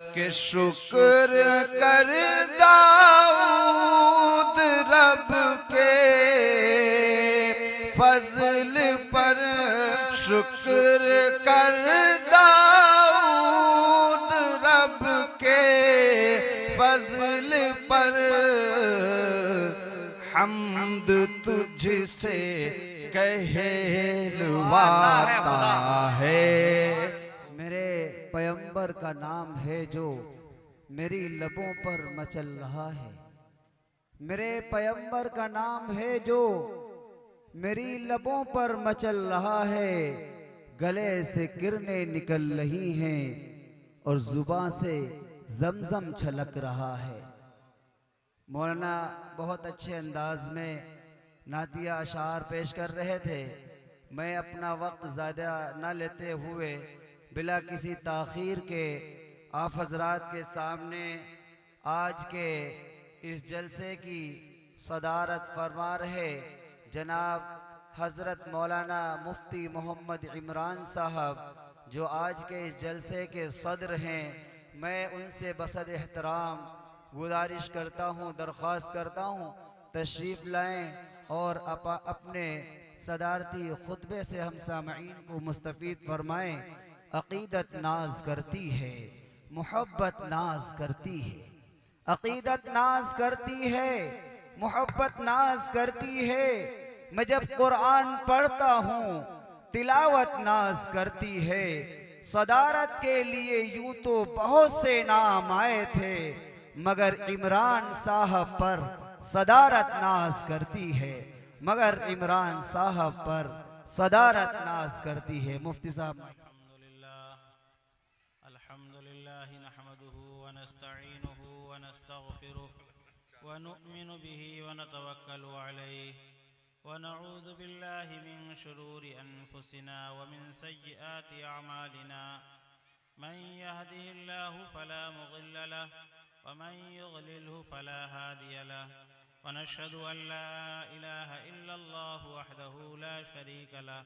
कि शुक्र कर दाऊद रब के फजल पर, शुक्र कर दाऊद रब के फजल पर, हम्द तुझसे कहलवाता है। मेरे पैगंबर का नाम है जो मेरी लबों पर मचल रहा है। मेरे पैगंबर का नाम है जो मेरी लबों पर मचल रहा है। गले से किरणें निकल रही हैं और जुबान से जमजम छलक रहा है। मौलाना बहुत अच्छे अंदाज में नातिया अशार पेश कर रहे थे। मैं अपना वक्त ज़्यादा न लेते हुए बिला किसी ताख़ीर के आप हज़रात के सामने आज के इस जलसे की सदारत फरमा रहे जनाब हज़रत मौलाना मुफ्ती मोहम्मद इमरान साहब, जो आज के इस जलसे के सदर हैं, मैं उनसे बसद एहतराम गुजारिश करता हूँ, दरख्वास्त करता हूँ तशरीफ़ लाएँ और अपने सदारती खुतबे से हम सामईन को मुस्तफ़ीद फरमाएँ। अक़ीदत नाज करती है, मोहब्बत नाज करती है। अक़ीदत नाज करती है, मोहब्बत नाज करती है। मैं जब कुरान पढ़ता हूँ तिलावत नाज करती है। सदारत के लिए यूं तो बहुत से नाम आए थे, मगर इमरान साहब पर सदारत नाज करती है, मगर इमरान साहब पर सदारत नाज करती है। मुफ्ती साहब। अल्हम्दुलिल्लाह नहमदुहु व नस्तईनुहु व नस्तगफिरुह व नु'मिनु बिही व नतवक्कलु अलैहि व नऊज़ु बिल्लाहि मिन शुरूरि अनफुसिना व मिन सय्यिआति अअमालिना। मन यहदिहिल्लाहु फला मुज़िल्ल लहु व मन युज़लिल्हु फला हादिय लहु व नशहदु अन ला इलाहा इल्लल्लाहु वहदहु ला शरीका लहु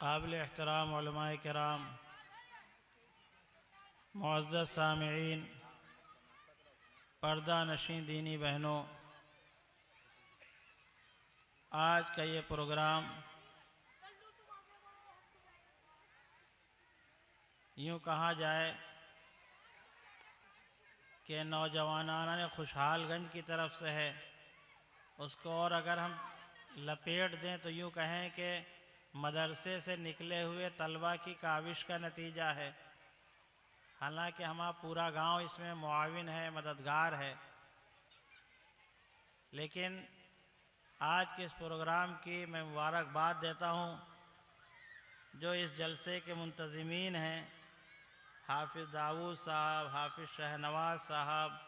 काबिल एहतराम उलमाए किराम, मुअज़्ज़ज़ सामिईन, पर्दा नशीं दीनी बहनों, आज का ये प्रोग्राम यूँ कहा जाए कि नौजवानाना खुशहालगंज की तरफ से है, उसको और अगर हम लपेट दें तो यूँ कहें कि मदरसे से निकले हुए तलबा की काविश का नतीजा है। हालांकि हमारा पूरा गांव इसमें मुआविन है, मददगार है, लेकिन आज के इस प्रोग्राम की मैं मुबारकबाद देता हूं जो इस जलसे के मुंतज़मीन हैं, हाफिज़ दाऊद साहब, हाफिज़ शहनवाज साहब,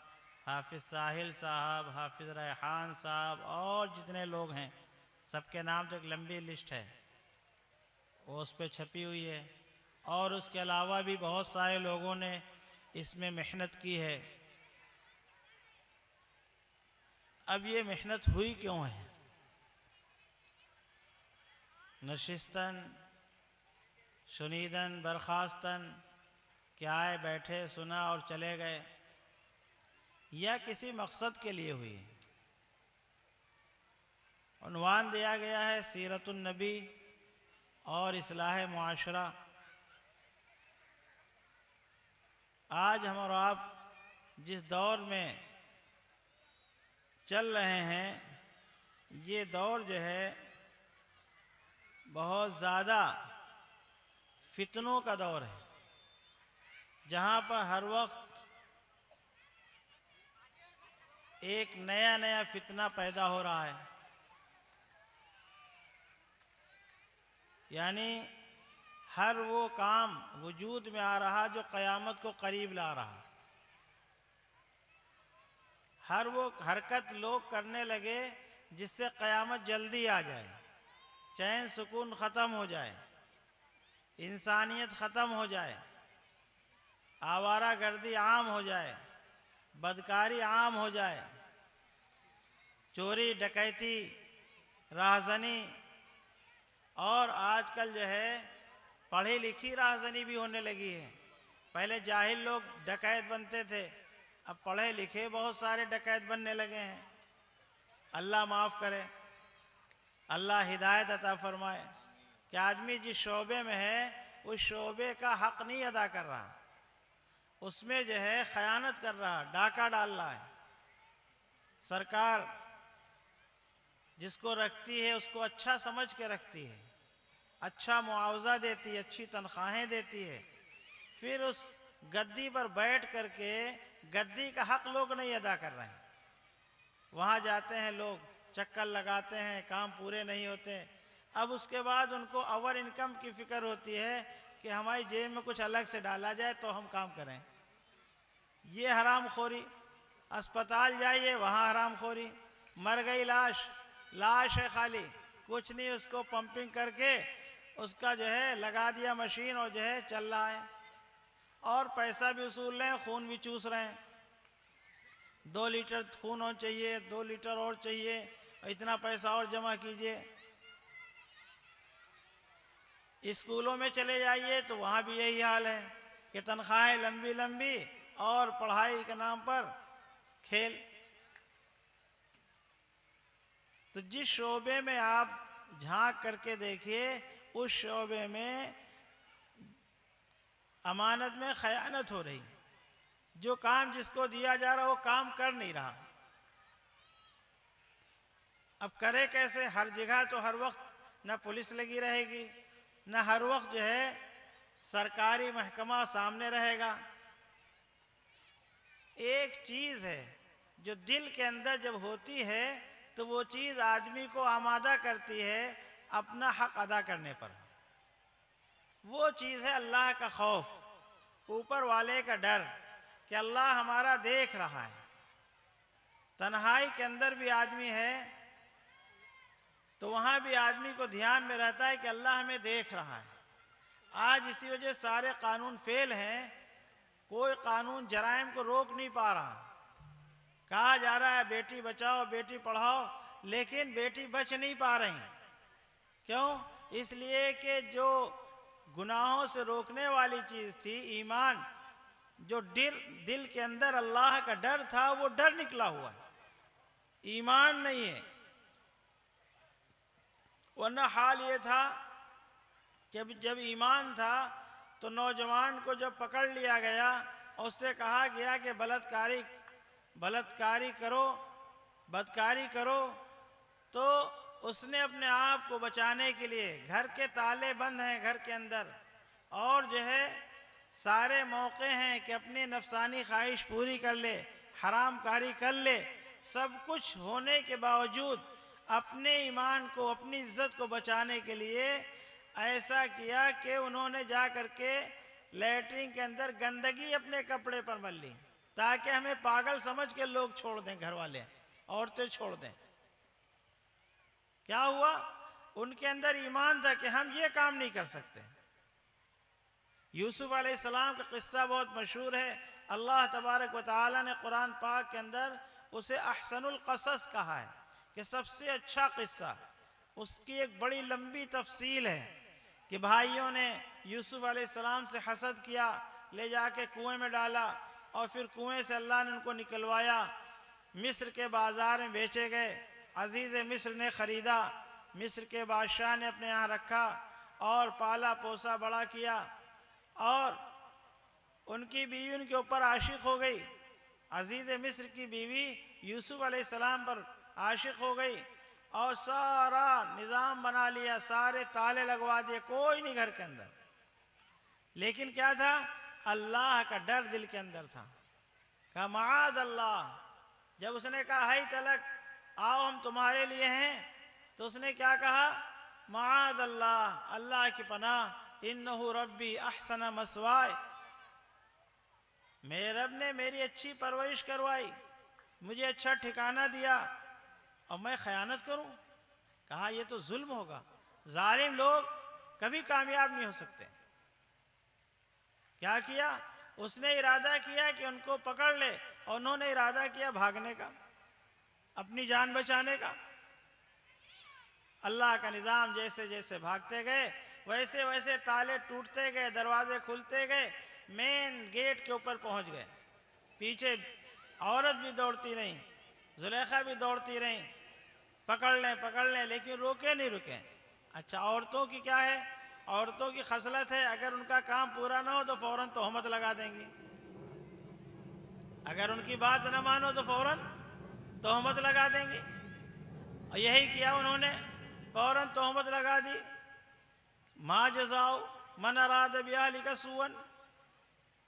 हाफिज़ साहिल साहब, हाफिज़ रेहान साहब और जितने लोग हैं सबके नाम तो एक लंबी लिस्ट है, वो उस पर छपी हुई है। और उसके अलावा भी बहुत सारे लोगों ने इसमें मेहनत की है। अब ये मेहनत हुई क्यों है? नशिस्तन शुनीदन बरखास्तन, क्या आए बैठे सुना और चले गए, या किसी मकसद के लिए हुई? उन्वान दिया गया है सीरतुन नबी और इस्लाह मुआशरा। आज हम और आप जिस दौर में चल रहे हैं, ये दौर जो है बहुत ज़्यादा फितनों का दौर है, जहाँ पर हर वक्त एक नया नया फितना पैदा हो रहा है। यानी हर वो काम वजूद में आ रहा जो क़यामत को करीब ला रहा, हर वो हरकत लोग करने लगे जिससे क़यामत जल्दी आ जाए, चैन सुकून ख़त्म हो जाए, इंसानियत ख़त्म हो जाए, आवारा गर्दी आम हो जाए, बदकारी आम हो जाए, चोरी डकैती राहज़नी, और आजकल जो है पढ़ी लिखी राहज़नी भी होने लगी है। पहले जाहिल लोग डकैत बनते थे, अब पढ़े लिखे बहुत सारे डकैत बनने लगे हैं। अल्लाह माफ़ करे, अल्लाह हिदायत अता फरमाए कि आदमी जिस शोबे में है उस शोबे का हक़ नहीं अदा कर रहा, उसमें जो है ख़यानत कर रहा, डाका डाल रहा है। सरकार जिसको रखती है उसको अच्छा समझ के रखती है, अच्छा मुआवजा देती है, अच्छी तनख्वाहें देती है, फिर उस गद्दी पर बैठ करके गद्दी का हक़ लोग नहीं अदा कर रहे हैं। वहाँ जाते हैं लोग, चक्कर लगाते हैं, काम पूरे नहीं होते। अब उसके बाद उनको अवर इनकम की फ़िक्र होती है कि हमारी जेब में कुछ अलग से डाला जाए तो हम काम करें। ये हराम खोरी। अस्पताल जाइए, वहाँ हराम खोरी। मर गई लाश है खाली, कुछ नहीं, उसको पंपिंग करके उसका जो है लगा दिया मशीन और जो है चल रहा है, और पैसा भी वसूल रहे हैं, खून भी चूस रहे हैं। 2 लीटर खून और चाहिए, 2 लीटर और चाहिए, इतना पैसा और जमा कीजिए। स्कूलों में चले जाइए तो वहाँ भी यही हाल है कि तनख्वाहें लंबी लंबी और पढ़ाई के नाम पर खेल। तो जिस शोबे में आप झांक करके देखिए, उस शोबे में अमानत में खयानत हो रही। जो काम जिसको दिया जा रहा वो काम कर नहीं रहा। अब करे कैसे? हर जगह तो हर वक्त न पुलिस लगी रहेगी, न हर वक्त जो है सरकारी महकमा सामने रहेगा। एक चीज़ है जो दिल के अंदर जब होती है तो वो चीज़ आदमी को आमादा करती है अपना हक अदा करने पर। वो चीज़ है अल्लाह का खौफ, ऊपर वाले का डर कि अल्लाह हमारा देख रहा है। तन्हाई के अंदर भी आदमी है तो वहाँ भी आदमी को ध्यान में रहता है कि अल्लाह हमें देख रहा है। आज इसी वजह सारे कानून फेल हैं, कोई कानून जराइम को रोक नहीं पा रहा। कहा जा रहा है बेटी बचाओ बेटी पढ़ाओ, लेकिन बेटी बच नहीं पा रही। क्यों? इसलिए कि जो गुनाहों से रोकने वाली चीज़ थी ईमान, जो दिल के अंदर अल्लाह का डर था, वो डर निकला हुआ है, ईमान नहीं है। वरना हाल ये था जब ईमान था तो नौजवान को जब पकड़ लिया गया और उससे कहा गया कि बलात्कारी करो, तो उसने अपने आप को बचाने के लिए, घर के ताले बंद हैं घर के अंदर, और जो है सारे मौके हैं कि अपनी नफसानी ख्वाहिश पूरी कर ले, हरामकारी कर ले, सब कुछ होने के बावजूद अपने ईमान को, अपनी इज्जत को बचाने के लिए ऐसा किया कि उन्होंने जा करके लैट्रिन के अंदर गंदगी अपने कपड़े पर मल ली, ताकि हमें पागल समझ के लोग छोड़ दें, घर वाले औरतें छोड़ दें। क्या हुआ? उनके अंदर ईमान था कि हम ये काम नहीं कर सकते। यूसुफ अलैहिस्सलाम का किस्सा बहुत मशहूर है। अल्लाह तबारक व तआला ने कुरान पाक के अंदर उसे अहसनुल क़सस कहा है कि सबसे अच्छा किस्सा। उसकी एक बड़ी लंबी तफसील है कि भाइयों ने यूसुफ अलैहिस्सलाम से हसद किया, ले जाके कुएं में डाला, और फिर कुएं से अल्लाह ने उनको निकलवाया, मिस्र के बाज़ार में बेचे गए, अजीज़ मिस्र ने ख़रीदा, मिस्र के बादशाह ने अपने यहाँ रखा और पाला पोसा बड़ा किया, और उनकी बीवी उनके ऊपर आशिक हो गई। अजीज़ मिस्र की बीवी यूसुफ अलैहिस्सलाम पर आशिक हो गई और सारा निज़ाम बना लिया, सारे ताले लगवा दिए, कोई नहीं घर के अंदर। लेकिन क्या था? अल्लाह का डर दिल के अंदर था। कहा माद अल्लाह। जब उसने कहा हाय तलक, आओ हम तुम्हारे लिए हैं, तो उसने क्या कहा? माद अल्लाह, अल्लाह की पनाह, इन्नहु रब्बी अहसन मसवाय, मेरे रब ने मेरी अच्छी परवरिश करवाई, मुझे अच्छा ठिकाना दिया, और मैं खयानत करूं? कहा यह तो जुल्म होगा, जालिम लोग कभी कामयाब नहीं हो सकते। क्या किया? उसने इरादा किया कि उनको पकड़ ले, और उन्होंने इरादा किया भागने का, अपनी जान बचाने का। अल्लाह का निज़ाम, जैसे जैसे भागते गए वैसे वैसे ताले टूटते गए, दरवाजे खुलते गए, मेन गेट के ऊपर पहुंच गए। पीछे औरत भी दौड़ती रही, जुलेखा भी दौड़ती रही, पकड़ लें, लेकिन रोके नहीं रुके। अच्छा, औरतों की क्या है? औरतों की खसलत है, अगर उनका काम पूरा ना हो तो फौरन तोहमत लगा देंगी, अगर उनकी बात न मानो तो फौरन तोहमत लगा देंगी। और यही किया उन्होंने, फौरन तोहमत लगा दी। मा जज़ाओ मन अराद बिअहलिका सूअन,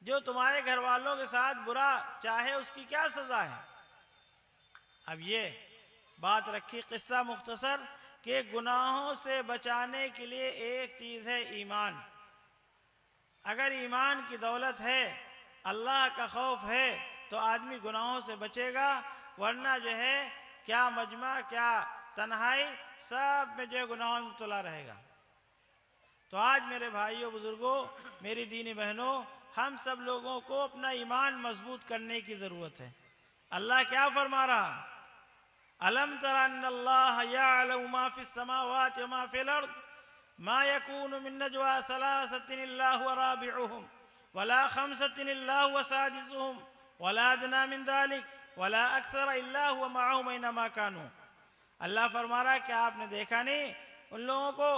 जो तुम्हारे घर वालों के साथ बुरा चाहे उसकी क्या सजा है। अब ये बात रखी किस्सा मुख्तसर कि गुनाहों से बचाने के लिए एक चीज़ है ईमान। अगर ईमान की दौलत है, अल्लाह का खौफ है, तो आदमी गुनाहों से बचेगा, वरना जो है क्या मजमा क्या तन्हाई, सब में जो है गुनाहों में मुब्तला रहेगा। तो आज मेरे भाइयों बुजुर्गों, मेरी दीनी बहनों, हम सब लोगों को अपना ईमान मजबूत करने की ज़रूरत है। अल्लाह क्या फरमा रहा? अलम तरा अन्नल्लाह यअलमु मा फिस समावाति व मा फिल अर्द मा यकूनु मिन नजवा सलासतिन इल्ला हुवा राबिउहुम वला खमसतिन इल्ला हुवा सादिसुहुम वला अदना मिन ज़ालिक वला अक्सर इल्ला हुवा मअहुम ऐनमा कानू। अल्लाह फरमा रहा है, क्या आपने देखा नहीं उन लोगों को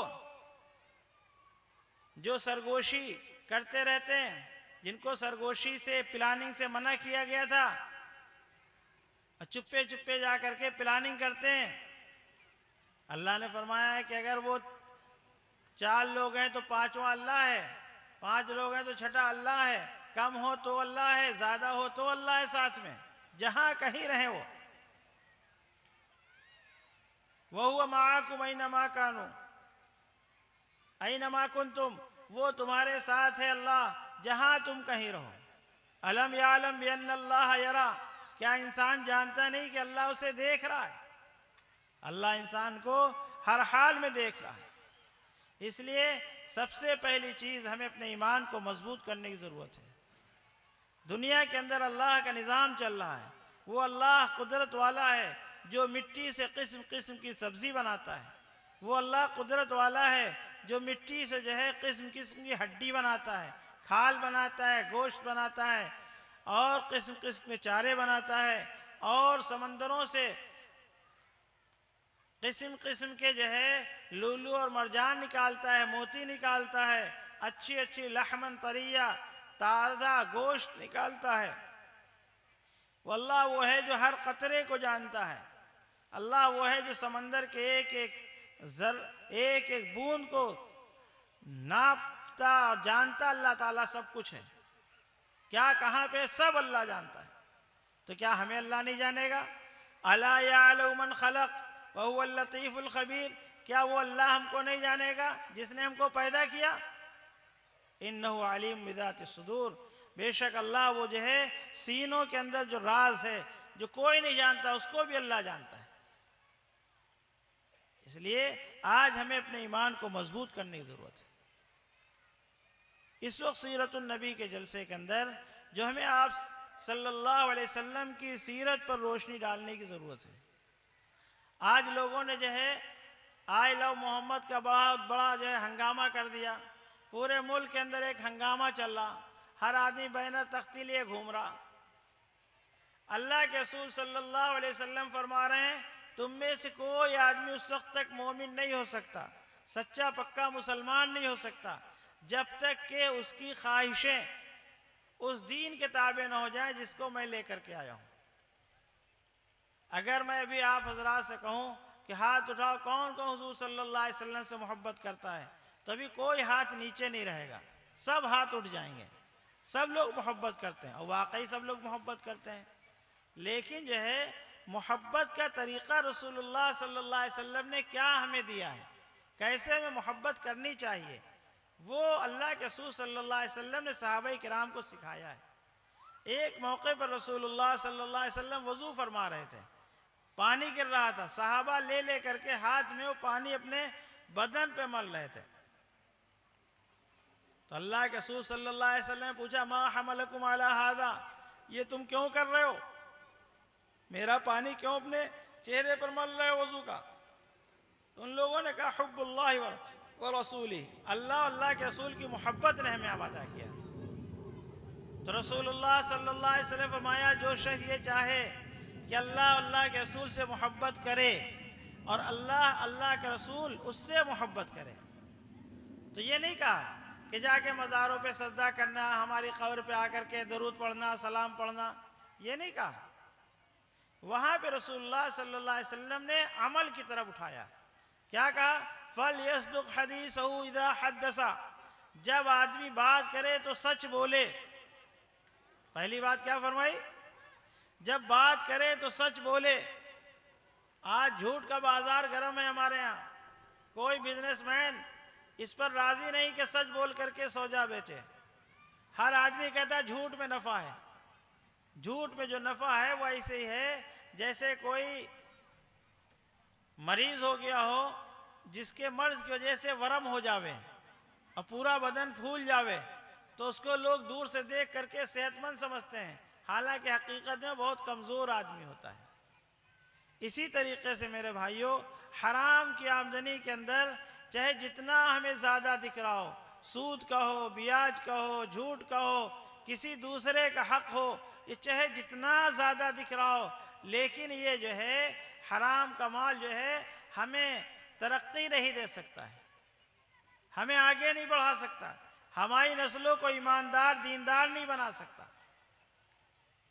जो सरगोशी करते रहते हैं, जिनको सरगोशी से, प्लानिंग से मना किया गया था, चुप्पे चुप्पे जा करके प्लानिंग करते हैं। अल्लाह ने फरमाया है कि अगर वो 4 लोग हैं तो 5वां अल्लाह है, 5 लोग हैं तो 6ठा अल्लाह है, कम हो तो अल्लाह है, ज्यादा हो तो अल्लाह है, साथ में जहां कहीं रहे वो हुआ माकुम ऐनमा कानू ऐनमा कुंतुम, वो तुम्हारे साथ है अल्लाह जहां तुम कहीं रहो। अलम यालम बिअन्नल्लाह यरा, क्या इंसान जानता नहीं कि अल्लाह उसे देख रहा है? अल्लाह इंसान को हर हाल में देख रहा है। इसलिए सबसे पहली चीज हमें अपने ईमान को मजबूत करने की जरूरत है। दुनिया के अंदर अल्लाह का निज़ाम चल रहा है, वो अल्लाह कुदरत वाला है जो मिट्टी से किस्म किस्म की सब्जी बनाता है, वो अल्लाह कुदरत वाला है जो मिट्टी से जो है किस्म किस्म की हड्डी बनाता है, खाल बनाता है, गोश्त बनाता है, और किस्म किस्म के चारे बनाता है, और समंदरों से किस्म किस्म के जो है लूलू और मरजान निकालता है, मोती निकालता है, अच्छी अच्छी लहमन तरिया ताज़ा गोश्त निकालता है। वो अल्लाह वो है जो हर कतरे को जानता है। अल्लाह वो है जो समंदर के एक एक बूंद को नापता और जानता। अल्लाह ताला सब कुछ है, क्या कहाँ पे सब अल्लाह जानता है। तो क्या हमें अल्लाह नहीं जानेगा? अला यअलमु मन खलक व हुवल लतीफुल खबीर, क्या वो अल्लाह हमको नहीं जानेगा जिसने हमको पैदा किया? इन्नहु अलीम बिज़ातिस सुदूर, बेशक अल्लाह वो जो है सीनों के अंदर जो राज है, जो कोई नहीं जानता, उसको भी अल्लाह जानता है। इसलिए आज हमें अपने ईमान को मजबूत करने की जरूरत है। इस वक्त सीरतुन नबी के जलसे के अंदर जो हमें आप सल्लल्लाहु अलैहि वसल्लम की सीरत पर रोशनी डालने की ज़रूरत है। आज लोगों ने जो है आई लव मोहम्मद का बहुत बड़ा जो है हंगामा कर दिया। पूरे मुल्क के अंदर एक हंगामा चल रहा, हर आदमी बैनर तख्ती लिए घूम रहा। अल्लाह के रसूल सल्लल्लाहु अलैहि वसल्लम फरमा रहे हैं, तुम में से कोई आदमी उस वक्त तक मोमिन नहीं हो सकता, सच्चा पक्का मुसलमान नहीं हो सकता, जब तक कि उसकी ख्वाहिशें उस दीन के ताबे न हो जाए जिसको मैं लेकर के आया हूं। अगर मैं अभी आप हजरात से कहूं कि हाथ उठाओ कौन कौन हुजूर सल्लल्लाहु अलैहि वसल्लम से मोहब्बत करता है, तभी कोई हाथ नीचे नहीं रहेगा, सब हाथ उठ जाएंगे। सब लोग मोहब्बत करते हैं और वाकई सब लोग मोहब्बत करते हैं। लेकिन जो है मोहब्बत का तरीक़ा रसूलुल्लाह सल्लल्लाहु अलैहि वसल्लम ने क्या हमें दिया है, कैसे हमें मोहब्बत करनी चाहिए, वो अल्लाह के रसूल सल्लल्लाहु अलैहि वसल्लम ने सहाबाए किराम को सिखाया है। एक मौके पर रसूलुल्लाह सल्लल्लाहु अलैहि वसल्लम वज़ू फरमा रहे थे, पानी गिर रहा था, सहाबा ले करके हाथ में वो पानी अपने बदन पे मल रहे थे। तो अल्लाह के रसूल सल्लल्लाहु अलैहि वसल्लम ने पूछा, मा हमलकुम अला हादा, ये तुम क्यों कर रहे हो, मेरा पानी क्यों अपने चेहरे पर मल रहे हो वज़ू का? तो उन लोगों ने कहा, हुब्बुल्लाहि व रसूली, अल्लाह के रसूल की मोहब्बत ने हमें आमादा किया। तो रसूलुल्लाह सल्लल्लाहु अलैहि वसल्लम फरमाया, जो शख्स ये चाहे कि अल्लाह के रसूल से मोहब्बत करे और अल्लाह के रसूल उससे मोहब्बत करे, तो ये नहीं कहा कि जाके मज़ारों पे सजदा करना, हमारी कब्र पे आकर के दरूद पढ़ना, सलाम पढ़ना, ये नहीं कहा। वहाँ पे रसूलुल्लाह सल्लल्लाहु अलैहि वसल्लम ने अमल की तरफ उठाया। क्या कहा? फल यसदुक हदीसहु इज़ा हद्दसा, जब आदमी बात करे तो सच बोले। पहली बात क्या फरमाई? जब बात करे तो सच बोले। आज झूठ का बाजार गर्म है हमारे यहाँ। कोई बिजनेसमैन इस पर राजी नहीं कि सच बोल करके सौदा बेचे। हर आदमी कहता है झूठ में नफा है। झूठ में जो नफा है वो ऐसे ही है जैसे कोई मरीज हो गया हो जिसके मर्ज की वजह से वरम हो जावे और पूरा बदन फूल जावे, तो उसको लोग दूर से देख करके सेहतमंद समझते हैं, हालांकि हकीकत में बहुत कमज़ोर आदमी होता है। इसी तरीके से मेरे भाइयों, हराम की आमदनी के अंदर चाहे जितना हमें ज़्यादा दिख रहा हो, सूद का हो, ब्याज का हो, झूठ का हो, किसी दूसरे का हक हो, ये चाहे जितना ज़्यादा दिख रहा हो, लेकिन ये जो है हराम का माल जो है हमें तरक्की नहीं दे सकता है, हमें आगे नहीं बढ़ा सकता, हमारी नस्लों को ईमानदार दीनदार नहीं बना सकता।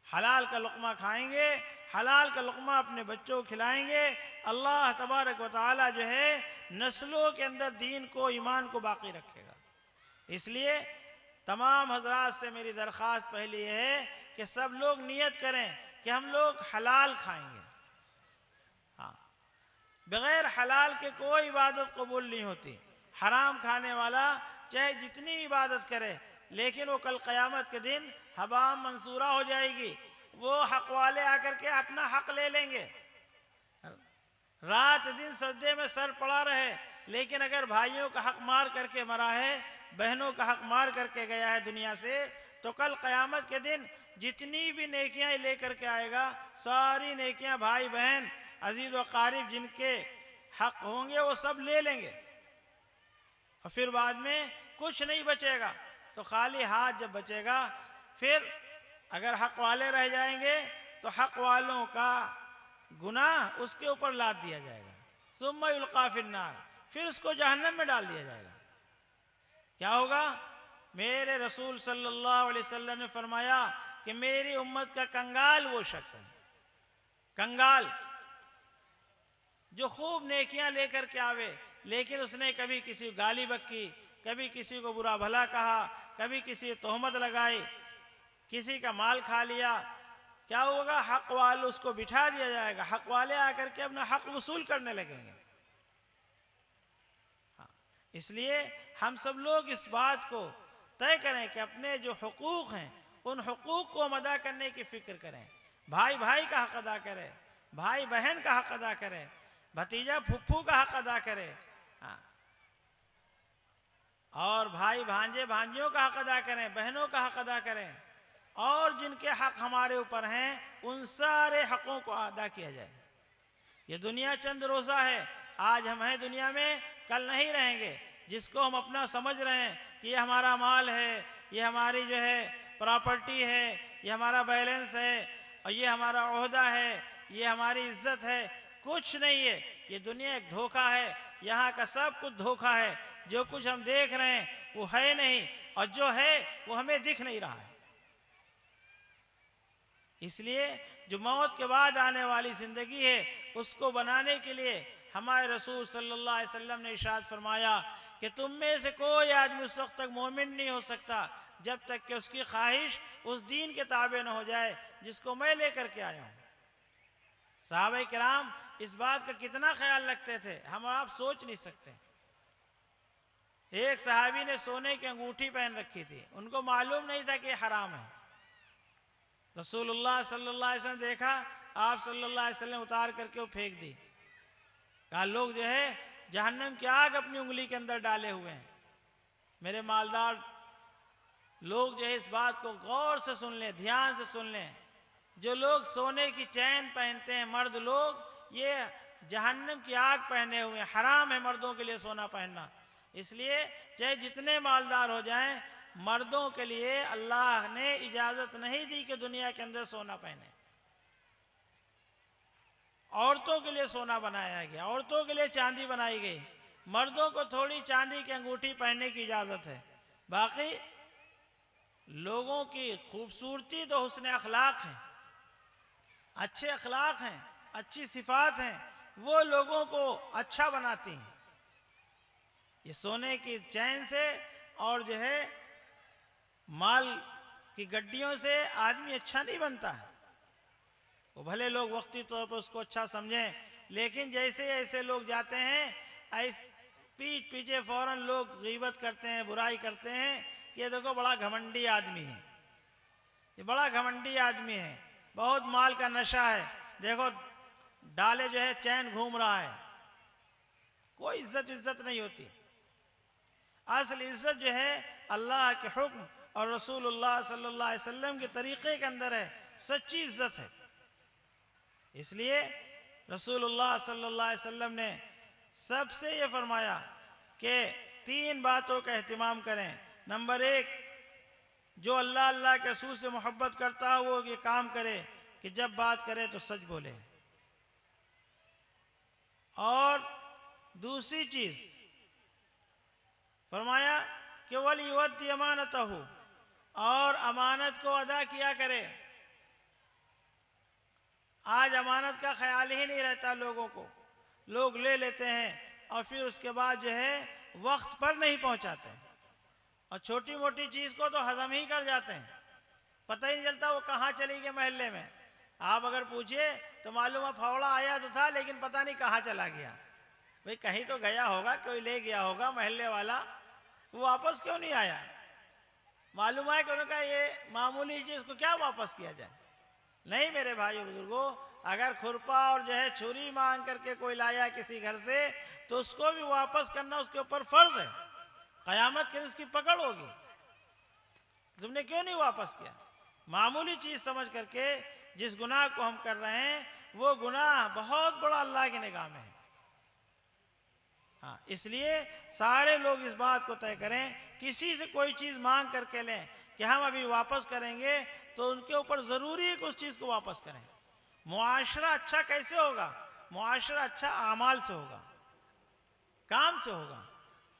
हलाल का लुक़मा खाएंगे, हलाल का लुक़मा अपने बच्चों को खिलाएंगे, अल्लाह तबारक व तआला जो है नस्लों के अंदर दीन को, ईमान को बाकी रखेगा। इसलिए तमाम हजरात से मेरी दरख्वास्त पहली ये है कि सब लोग नियत करें कि हम लोग हलाल खाएंगे। हाँ, बग़ैर हलाल के कोई इबादत कबूल नहीं होती। हराम खाने वाला चाहे जितनी इबादत करे, लेकिन वो कल क़यामत के दिन हवा मंसूरा हो जाएगी। वो हक वाले आकर के अपना हक ले लेंगे। रात दिन सजदे में सर पड़ा रहे, लेकिन अगर भाइयों का हक मार करके मरा है, बहनों का हक मार करके गया है दुनिया से, तो कल क़यामत के दिन जितनी भी नेकियां लेकर के आएगा, सारी नेकियां भाई बहन अजीज़ व क़ारिब जिनके हक होंगे वो सब ले लेंगे और फिर बाद में कुछ नहीं बचेगा। तो खाली हाथ जब बचेगा, फिर अगर हक वाले रह जाएंगे तो हक वालों का गुनाह उसके ऊपर लाद दिया जाएगा। सुम्मा युल्क़ा फ़िन्नार, फिर उसको जहन्नम में डाल दिया जाएगा। क्या होगा? मेरे रसूल सल्लल्लाहु अलैहि वसल्लम ने फरमाया कि मेरी उम्मत का कंगाल वो शख्स है, कंगाल जो खूब नेकियां लेकर के आवे, लेकिन उसने कभी किसी को गाली बक्की, कभी किसी को बुरा भला कहा, कभी किसी को तोहमत लगाई, किसी का माल खा लिया। क्या होगा? हक वाले उसको बिठा दिया जाएगा, हक वाले आकर के अपना हक वसूल करने लगेंगे। हाँ, इसलिए हम सब लोग इस बात को तय करें कि अपने जो हुकूक हैं उन हुकूक को हम अदा करने की फिक्र करें। भाई भाई का हक अदा करे, भाई बहन का हक अदा करे, भतीजा फुफ्फू का हक अदा करे। हाँ, और भाई भांजे भांजियों का हक अदा करें, बहनों का हक अदा करें, और जिनके हक हमारे ऊपर हैं उन सारे हकों को अदा किया जाए। ये दुनिया चंद रोज़ा है, आज हम हैं दुनिया में, कल नहीं रहेंगे। जिसको हम अपना समझ रहे हैं कि ये हमारा माल है, ये हमारी जो है प्रॉपर्टी है, ये हमारा बैलेंस है, और ये हमारा ओहदा है, ये हमारी इज्जत है, कुछ नहीं है। ये दुनिया एक धोखा है, यहाँ का सब कुछ धोखा है। जो कुछ हम देख रहे हैं वो है नहीं, और जो है वो हमें दिख नहीं रहा है। इसलिए जो मौत के बाद आने वाली जिंदगी है उसको बनाने के लिए हमारे रसूल सल्लल्लाहु अलैहि वसल्लम ने इरशाद फरमाया कि तुम में से कोई आदमी उस वक्त तक मोमिन नहीं हो सकता जब तक कि उसकी ख्वाहिश उस दीन के ताबे न हो जाए जिसको मैं लेकर के आया हूँ। सहाबा किराम इस बात का कितना ख्याल रखते थे, हम आप सोच नहीं सकते। एक सहाबी ने सोने की अंगूठी पहन रखी थी, उनको मालूम नहीं था कि हराम है। रसूलुल्लाह सल्लल्लाहु अलैहि वसल्लम देखा, आप सल्लल्लाहु अलैहि वसल्लम उतार करके वो फेंक दी। कहा लोग जो है जहन्नम की आग अपनी उंगली के अंदर डाले हुए हैं। मेरे मालदार लोग जो है इस बात को गौर से सुन लें, ध्यान से सुन लें। जो लोग सोने की चैन पहनते हैं मर्द लोग, ये जहन्नम की आग पहने हुए हैं। हराम है मर्दों के लिए सोना पहनना। इसलिए चाहे जितने मालदार हो जाएं, मर्दों के लिए अल्लाह ने इजाजत नहीं दी कि दुनिया के अंदर सोना पहने। औरतों के लिए सोना बनाया गया, औरतों के लिए चांदी बनाई गई। मर्दों को थोड़ी चांदी की अंगूठी पहनने की इजाजत है। बाकी लोगों की खूबसूरती तो हुस्न अखलाक है, अच्छे अखलाक हैं, अच्छी सिफात हैं, वो लोगों को अच्छा बनाती हैं। ये सोने की चैन से और जो है माल की गड्डियों से आदमी अच्छा नहीं बनता है। वो भले लोग वक्ती तौर पर उसको अच्छा समझें, लेकिन जैसे ऐसे लोग जाते हैं पीठ पीछे फौरन लोग गीबत करते हैं, बुराई करते हैं कि ये देखो बड़ा घमंडी आदमी है, ये बड़ा घमंडी आदमी है, बहुत माल का नशा है, देखो डाले जो है चैन घूम रहा है। कोई इज्जत नहीं होती। असल इज्जत जो है अल्लाह के हुक्म और रसूलुल्लाह सल्लल्लाहु अलैहि वसल्लम के तरीक़े के अंदर है, सच्ची इज्जत है। इसलिए रसूलुल्लाह सल्लल्लाहु अलैहि वसल्लम ने सबसे ये फरमाया कि 3 बातों का एहतिमाम करें। नंबर 1, जो अल्लाह अल्लाह के रसूल से मोहब्बत करता हो वो ये काम करे कि जब बात करे तो सच बोले। और दूसरी चीज फरमाया कि वली युद्दी अमानत हो, और अमानत को अदा किया करे। आज अमानत का ख्याल ही नहीं रहता लोगों को, लोग ले लेते हैं और फिर उसके बाद जो है वक्त पर नहीं पहुंचाते, और छोटी मोटी चीज को तो हजम ही कर जाते हैं, पता ही नहीं चलता वो कहाँ चली गई मोहल्ले में। आप अगर पूछिए तो मालूम है फावड़ा आया तो था लेकिन पता नहीं कहाँ चला गया। भाई कहीं तो गया होगा, कोई ले गया होगा मोहल्ले वाला, वो वापस क्यों नहीं आया? मालूम है कि उन्होंने कहा ये मामूली चीज को क्या वापस किया जाए। नहीं मेरे भाइयों बुजुर्गों, अगर खुरपा और जो है छुरी मांग करके कोई लाया किसी घर से तो उसको भी वापस करना उसके ऊपर फर्ज है। कयामत के दिन उसकी पकड़ होगी, तुमने क्यों नहीं वापस किया। मामूली चीज समझ करके जिस गुनाह को हम कर रहे हैं वो गुनाह बहुत बड़ा अल्लाह की निगाह में है। हाँ, इसलिए सारे लोग इस बात को तय करें, किसी से कोई चीज मांग करके लें कि हम अभी वापस करेंगे तो उनके ऊपर जरूरी है कि उस चीज को वापस करें। मुआशरा अच्छा कैसे होगा? मुआशरा अच्छा आमाल से होगा, काम से होगा,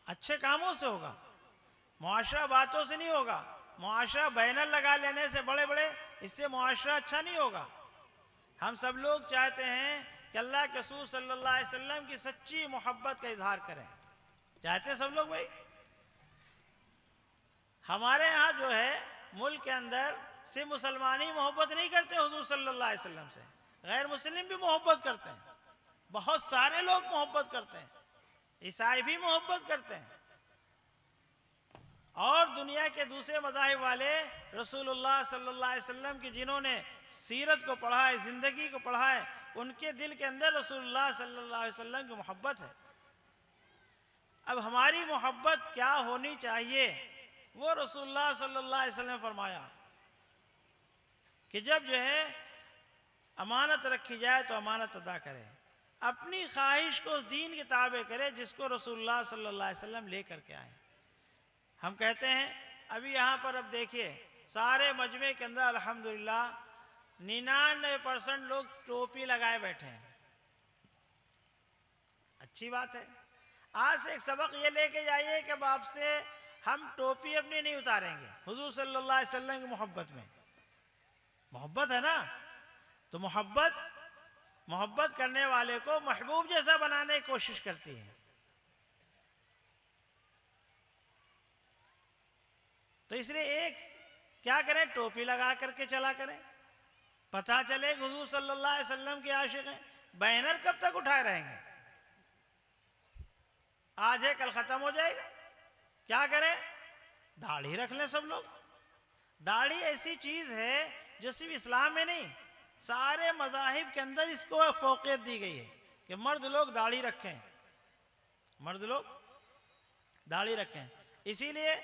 अच्छे कामों से होगा। मुआशरा बातों से नहीं होगा, मुआशरा बैनर लगा लेने से, बड़े बड़े, इससे मुआशरा अच्छा नहीं होगा। हम सब लोग चाहते हैं कि अल्लाह के रसूल सल्लल्लाहु अलैहि वसल्लम की सच्ची मोहब्बत का इजहार करें, चाहते हैं सब लोग भाई। हमारे यहाँ जो है मुल्क के अंदर सिर्फ मुसलमान ही मोहब्बत नहीं करते हुजूर सल्लल्लाहु अलैहि वसल्लम से, गैर मुस्लिम भी मोहब्बत करते हैं, बहुत सारे लोग मोहब्बत करते हैं, ईसाई भी मोहब्बत करते हैं, और दुनिया के दूसरे मज़ाहिब वाले रसूलुल्लाह सल्लल्लाहु अलैहि वसल्लम की जिन्होंने सीरत को पढ़ा है, ज़िंदगी को पढ़ा है, उनके दिल के अंदर रसूलुल्लाह सल्लल्लाहु अलैहि वसल्लम की मोहब्बत है। अब हमारी मोहब्बत क्या होनी चाहिए, वो रसूलुल्लाह सल्लल्लाहु अलैहि वसल्लम ने फरमाया कि जब जो है अमानत रखी जाए तो अमानत अदा करे, अपनी ख्वाहिश को उस दीन के ताबे करे जिसको रसूलुल्लाह सल्लल्लाहु अलैहि वसल्लम ले करके आए। हम कहते हैं अभी यहाँ पर, अब देखिए सारे मजमे के अंदर अल्हम्दुलिल्लाह 99% लोग टोपी लगाए बैठे हैं, अच्छी बात है। आज से एक सबक ये लेके जाइए कि अब आपसे हम टोपी अपनी नहीं उतारेंगे हुजूर सल्लल्लाहु अलैहि वसल्लम की मोहब्बत में। मोहब्बत है ना, तो मोहब्बत करने वाले को महबूब जैसा बनाने की कोशिश करती है। तो इसलिए एक क्या करें, टोपी लगा करके चला करें, पता चले हुजूर सल्लल्लाहु अलैहि वसल्लम के आशिक हैं। बैनर कब तक उठाए रहेंगे, आज है कल खत्म हो जाएगा। क्या करें, दाढ़ी रख लें सब लोग। दाढ़ी ऐसी चीज है जो सिर्फ इस्लाम में नहीं, सारे मज़ाहिब के अंदर इसको फौकियत दी गई है कि मर्द लोग दाढ़ी रखें, मर्द लोग दाढ़ी रखें। इसीलिए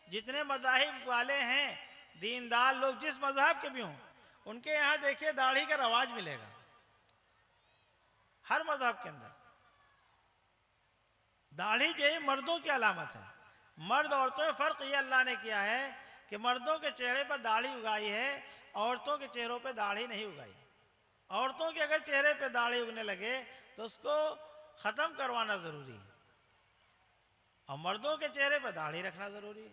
जितने मज़ाहिब वाले हैं, दीनदार लोग जिस मज़हब के भी हों, उनके यहाँ देखिए दाढ़ी का रवाज मिलेगा, हर मज़हब के अंदर दाढ़ी जो है मर्दों की अलामत है। मर्द औरतों में फ़र्क ये अल्लाह ने किया है कि मर्दों के चेहरे पर दाढ़ी उगाई है, औरतों के चेहरों पे दाढ़ी नहीं उगाई। औरतों के अगर चेहरे पे दाढ़ी उगने लगे तो उसको ख़त्म करवाना ज़रूरी है, और मर्दों के चेहरे पे दाढ़ी रखना ज़रूरी है।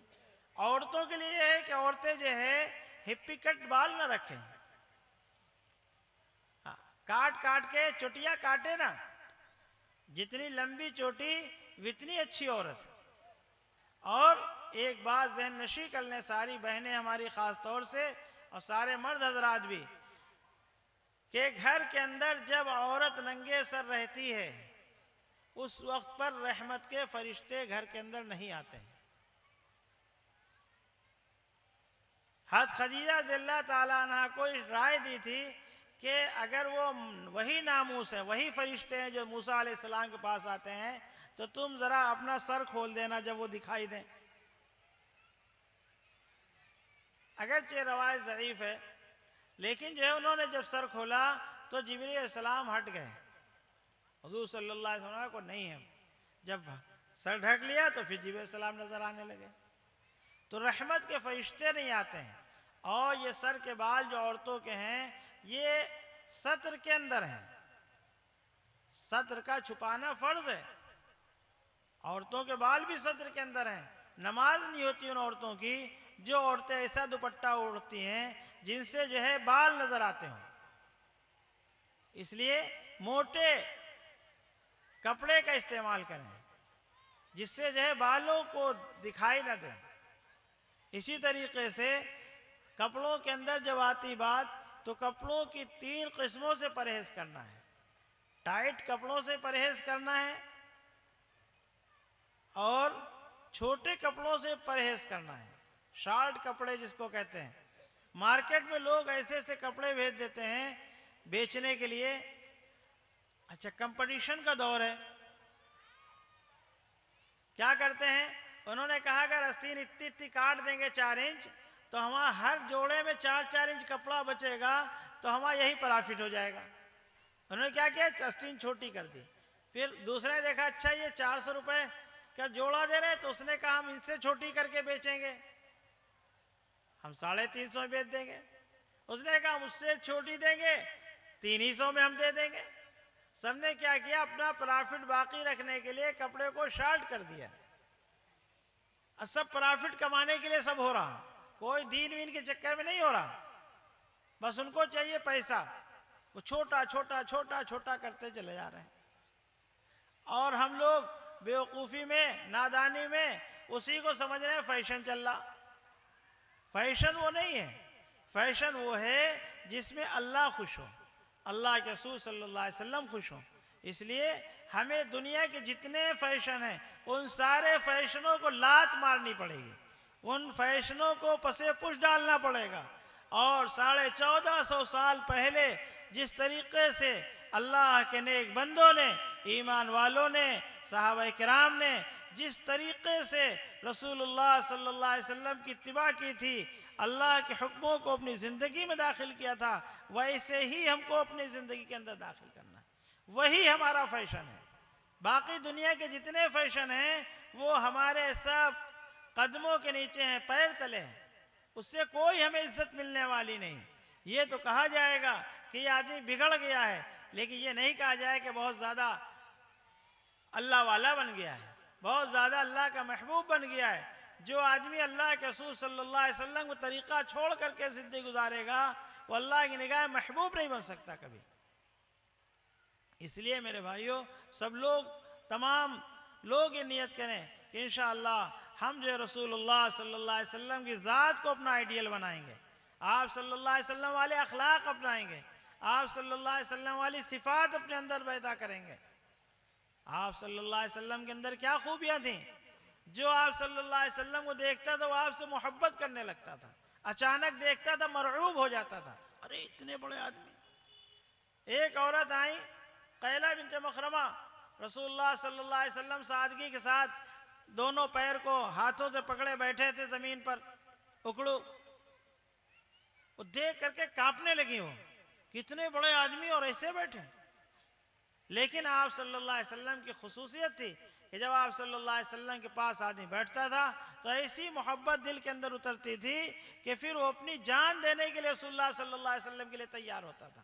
औरतों के लिए है कि औरतें जो है हिप्पी कट बाल ना रखें, काट काट के चोटियां काटे ना, जितनी लंबी चोटी उतनी अच्छी औरत। और एक बात ज़हन नशी कर लें सारी बहनें हमारी ख़ास तौर से, और सारे मर्द हजरात भी, कि घर के अंदर जब औरत नंगे सर रहती है उस वक्त पर रहमत के फरिश्ते घर के अंदर नहीं आते हैं। हज़रत खदीजा रज़ियल्लाहु ताला अन्हा को राय दी थी कि अगर वो वही नामूस है, वही फरिश्ते हैं जो मूसा अलैहिस्सलाम के पास आते हैं, तो तुम ज़रा अपना सर खोल देना जब वो दिखाई दें। अगरचे रवायत ज़ईफ़ है, लेकिन जो है उन्होंने जब सर खोला तो जिब्रील अलैहिस्सलाम हट गए, हुज़ूर सल्लल्लाहु अलैहि वसल्लम को नहीं है। जब सर ढक लिया तो फिर जिब्रील अलैहिस्सलाम नज़र आने लगे। तो रहमत के फरिश्ते नहीं आते हैं। और ये सर के बाल जो औरतों के हैं ये सत्र के अंदर हैं, सत्र का छुपाना फर्ज है। औरतों के बाल भी सत्र के अंदर हैं। नमाज नहीं होती उन औरतों की जो औरतें ऐसा दुपट्टा ओढ़ती हैं जिनसे जो है बाल नजर आते हों। इसलिए मोटे कपड़े का इस्तेमाल करें जिससे जो है बालों को दिखाई न दें। इसी तरीके से कपड़ों के अंदर जब आती बात, तो कपड़ों की 3 किस्मों से परहेज करना है। टाइट कपड़ों से परहेज करना है, और छोटे कपड़ों से परहेज करना है, शॉर्ट कपड़े जिसको कहते हैं। मार्केट में लोग ऐसे ऐसे कपड़े भेज देते हैं बेचने के लिए। अच्छा, कंपटीशन का दौर है, क्या करते हैं, उन्होंने कहा अगर आस्तीन इतनी इतनी काट देंगे 4 इंच, तो हमारा हर जोड़े में 4-4 इंच कपड़ा बचेगा, तो हमारा यही प्रॉफिट हो जाएगा। उन्होंने क्या किया, आस्तीन छोटी कर दी। फिर दूसरे ने देखा अच्छा ये 400 रुपये का जोड़ा दे रहे हैं, तो उसने कहा हम इनसे छोटी करके बेचेंगे, हम 350 में बेच देंगे। उसने कहा हम उससे छोटी देंगे, 300 में हम दे देंगे। सबने क्या किया, अपना प्रॉफिट बाकी रखने के लिए कपड़े को शॉर्ट कर दिया। सब प्रॉफिट कमाने के लिए सब हो रहा, कोई दीन वीन के चक्कर में नहीं हो रहा, बस उनको चाहिए पैसा, वो छोटा छोटा छोटा छोटा करते चले जा रहे हैं। और हम लोग बेवकूफ़ी में, नादानी में उसी को समझ रहे हैं फैशन चल रहा। फैशन वो नहीं है, फैशन वो है जिसमें अल्लाह खुश हो, अल्लाह के रसूल सल्लल्लाहु अलैहि वसल्लम खुश हो। इसलिए हमें दुनिया के जितने फैशन हैं उन सारे फैशनों को लात मारनी पड़ेगी, उन फैशनों को पसे पुश डालना पड़ेगा। और 1450 साल पहले जिस तरीके से अल्लाह के नेक बंदों ने, ईमान वालों ने, सहाबा किराम ने जिस तरीके से रसूलुल्लाह सल्लल्लाहु अलैहि वसल्लम की इत्तिबा की थी, अल्लाह के हुक्मों को अपनी ज़िंदगी में दाखिल किया था, वैसे ही हमको अपनी ज़िंदगी के अंदर दाखिल करना है। वही हमारा फैशन है। बाकी दुनिया के जितने फैशन हैं वो हमारे सब कदमों के नीचे हैं, पैर तले हैं, उससे कोई हमें इज्जत मिलने वाली नहीं। ये तो कहा जाएगा कि ये आदमी बिगड़ गया है, लेकिन ये नहीं कहा जाए कि बहुत ज़्यादा अल्लाह वाला बन गया है, बहुत ज़्यादा अल्लाह का महबूब बन गया है। जो आदमी अल्लाह के रसूल सल्लल्लाहु अलैहि वसल्लम का तरीक़ा छोड़ करके ज़िंदगी गुजारेगा वो अल्लाह की निगाह में महबूब नहीं बन सकता कभी। इसलिए मेरे भाइयों, सब लोग, तमाम लोग ये नियत करें कि इंशाअल्लाह हम जो रसूलुल्लाह सल्लल्लाहु अलैहि वसल्लम की ज़ात को अपना आइडियल बनाएंगे, आप सल्लल्लाहु अलैहि वसल्लम वाले अखलाक अपनाएंगे, आप सल्लल्लाहु अलैहि वसल्लम वाली सिफ़ात अपने अंदर पैदा करेंगे। आप सल्लल्लाहु अलैहि वसल्लम के अंदर क्या खूबियाँ थीं, जो आप सल्लल्लाहु अलैहि वसल्लम को देखता था वो आपसे मोहब्बत करने लगता था, अचानक देखता था मरऊब हो जाता था, अरे इतने बड़े आदमी। एक औरत आई, कैला बिन्त मखरमा, रसूलुल्लाह सल्लल्लाहु अलैहि वसल्लम सादगी के साथ दोनों पैर को हाथों से पकड़े बैठे थे ज़मीन पर, उकड़ू, वो देख करके कांपने लगी, वो कितने बड़े आदमी और ऐसे बैठे। लेकिन आप सल्लल्लाहु अलैहि वसल्लम की खुसूसियत थी कि जब आप सल्लल्लाहु अलैहि वसल्लम के पास आदमी बैठता था तो ऐसी मोहब्बत दिल के अंदर उतरती थी कि फिर वो अपनी जान देने के लिए रसूलुल्लाह सल्लल्लाहु अलैहि वसल्लम के लिए तैयार होता था।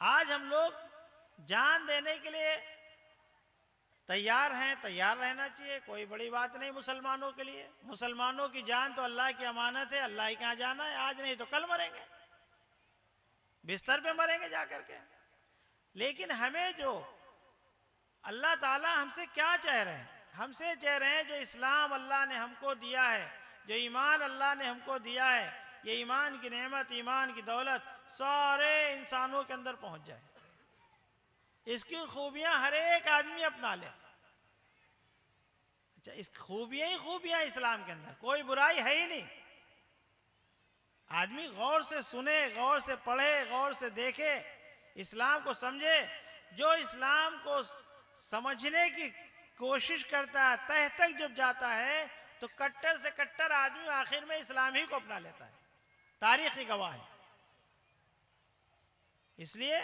आज हम लोग जान देने के लिए तैयार हैं, तैयार रहना चाहिए, कोई बड़ी बात नहीं मुसलमानों के लिए। मुसलमानों की जान तो अल्लाह की अमानत है, अल्लाह के यहाँ जाना है, आज नहीं तो कल मरेंगे, बिस्तर पे मरेंगे जा करके। लेकिन हमें जो अल्लाह ताला हमसे क्या चाह रहे हैं, हमसे चाह रहे हैं जो इस्लाम अल्लाह ने हमको दिया है, जो ईमान अल्लाह ने हमको दिया है, ये ईमान की नेमत, ईमान की दौलत सारे इंसानों के अंदर पहुंच जाए, इसकी खूबियां हर एक आदमी अपना ले। अच्छा, इस खूबियां ही खूबियां इस्लाम के अंदर, कोई बुराई है ही नहीं। आदमी गौर से सुने, गौर से पढ़े, गौर से देखे, इस्लाम को समझे। जो इस्लाम को समझने की कोशिश करता है, तह तक जब जाता है तो कट्टर से कट्टर आदमी आखिर में इस्लाम ही को अपना लेता है, तारीख ही गवाह है। इसलिए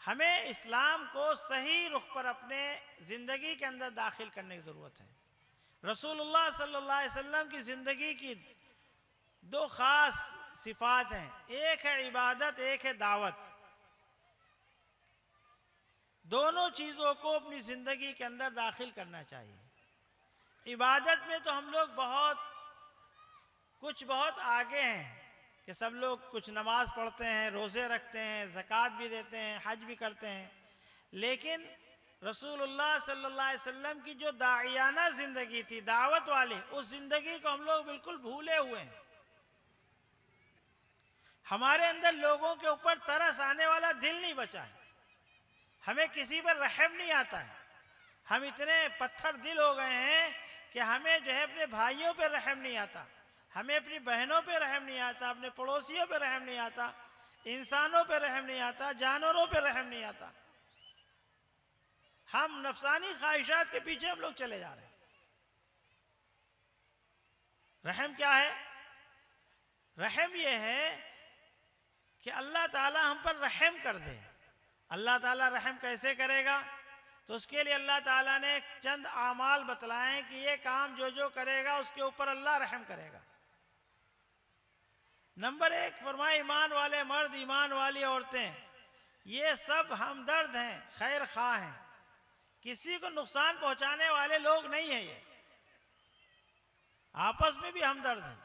हमें इस्लाम को सही रुख पर अपने ज़िंदगी के अंदर दाखिल करने की ज़रूरत है। रसूलुल्लाह सल्लल्लाहु अलैहि वसल्लम की ज़िंदगी की दो ख़ास सिफ़ात हैं, एक है इबादत, एक है दावत। दोनों चीज़ों को अपनी ज़िंदगी के अंदर दाखिल करना चाहिए। इबादत में तो हम लोग बहुत आगे हैं कि सब लोग कुछ नमाज पढ़ते हैं, रोज़े रखते हैं, ज़कात भी देते हैं, हज भी करते हैं। लेकिन रसूलुल्लाह सल्लल्लाहु अलैहि वसल्लम की जो दाइयाना ज़िंदगी थी, दावत वाली, उस ज़िंदगी को हम लोग बिल्कुल भूले हुए हैं। हमारे अंदर लोगों के ऊपर तरस आने वाला दिल नहीं बचा है, हमें किसी पर रहम नहीं आता है। हम इतने पत्थर दिल हो गए हैं कि हमें जो है अपने भाइयों पर रहम नहीं आता, हमें अपनी बहनों पे रहम नहीं आता, अपने पड़ोसियों पे रहम नहीं आता, इंसानों पे रहम नहीं आता, जानवरों पे रहम नहीं आता। हम नफसानी ख्वाहिशात के पीछे हम लोग चले जा रहे हैं। रहम क्या है? रहम ये है कि अल्लाह ताला हम पर रहम कर दे। अल्लाह ताला रहम कैसे करेगा? तो उसके लिए अल्लाह ताला ने चंद आमाल बतलाएं कि ये काम जो जो करेगा उसके ऊपर अल्लाह रहम करेगा। नंबर 1 फरमाए, ईमान वाले मर्द, ईमान वाली औरतें, ये सब हमदर्द हैं, खैर खा हैं। किसी को नुकसान पहुंचाने वाले लोग नहीं है ये। आपस में भी हमदर्द हैं,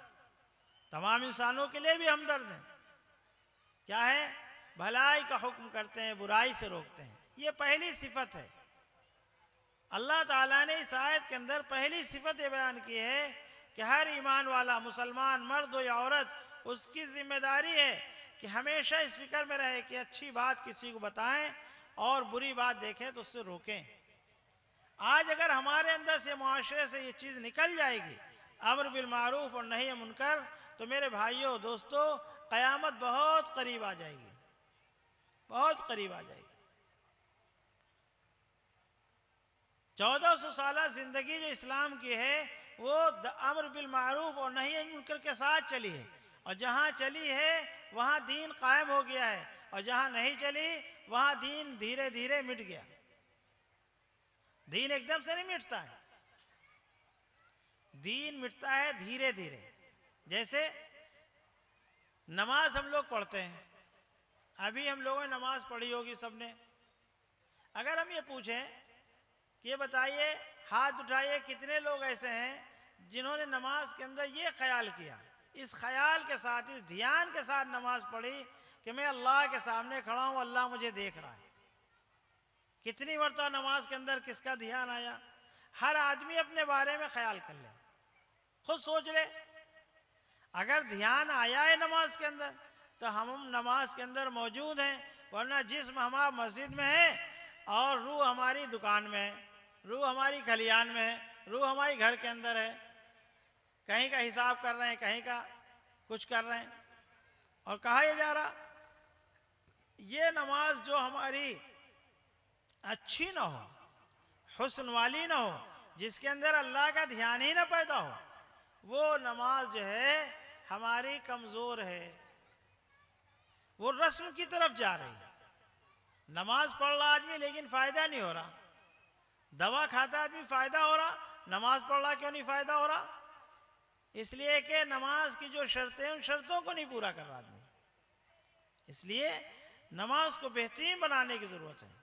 तमाम इंसानों के लिए भी हमदर्द हैं। क्या है? भलाई का हुक्म करते हैं, बुराई से रोकते हैं। ये पहली सिफत है। अल्लाह ताला ने इस आयत के अंदर पहली सिफत ये बयान की है कि हर ईमान वाला मुसलमान मर्द हो या औरत, उसकी जिम्मेदारी है कि हमेशा इस फिक्र में रहे कि अच्छी बात किसी को बताएं और बुरी बात देखें तो उससे रोकें। आज अगर हमारे अंदर से, मुआशरे से ये चीज़ निकल जाएगी, अम्र बिल मारूफ और नही मुनकर, तो मेरे भाइयों दोस्तों, क़यामत बहुत करीब आ जाएगी, बहुत करीब आ जाएगी। 1400 साल जिंदगी जो इस्लाम की है वो अम्र बिल मारूफ और नही मुनकर के साथ चली है, और जहाँ चली है वहाँ दीन कायम हो गया है, और जहाँ नहीं चली वहाँ दीन धीरे धीरे मिट गया। दीन एकदम से नहीं मिटता है, दीन मिटता है धीरे धीरे। जैसे नमाज हम लोग पढ़ते हैं, अभी हम लोगों ने नमाज पढ़ी होगी सबने। अगर हम ये पूछें कि ये बताइए, हाथ उठाइए, कितने लोग ऐसे हैं जिन्होंने नमाज के अंदर ये ख्याल किया, इस ख्याल के साथ, इस ध्यान के साथ नमाज पढ़ी कि मैं अल्लाह के सामने खड़ा हूँ, अल्लाह मुझे देख रहा है। कितनी मरतबा नमाज के अंदर किसका ध्यान आया? हर आदमी अपने बारे में ख्याल कर ले, खुद सोच ले। अगर ध्यान आया है नमाज के अंदर तो हम नमाज के अंदर मौजूद हैं, वरना जिस्म हमारा मस्जिद में है और रूह हमारी दुकान में है, रूह हमारी खलियान में है, रूह हमारी घर के अंदर है। कहीं का हिसाब कर रहे हैं, कहीं का कुछ कर रहे हैं। और कहा यह जा रहा, ये नमाज जो हमारी अच्छी ना हो, हुस्न वाली ना हो, जिसके अंदर अल्लाह का ध्यान ही ना पैदा हो, वो नमाज जो है हमारी कमज़ोर है, वो रस्म की तरफ जा रही है। नमाज पढ़ रहा आदमी लेकिन फ़ायदा नहीं हो रहा, दवा खाता आदमी फ़ायदा हो रहा, नमाज पढ़ रहा क्यों नहीं फ़ायदा हो रहा? इसलिए कि नमाज की जो शर्तें, उन शर्तों को नहीं पूरा कर रहा आदमी। इसलिए नमाज को बेहतरीन बनाने की ज़रूरत है।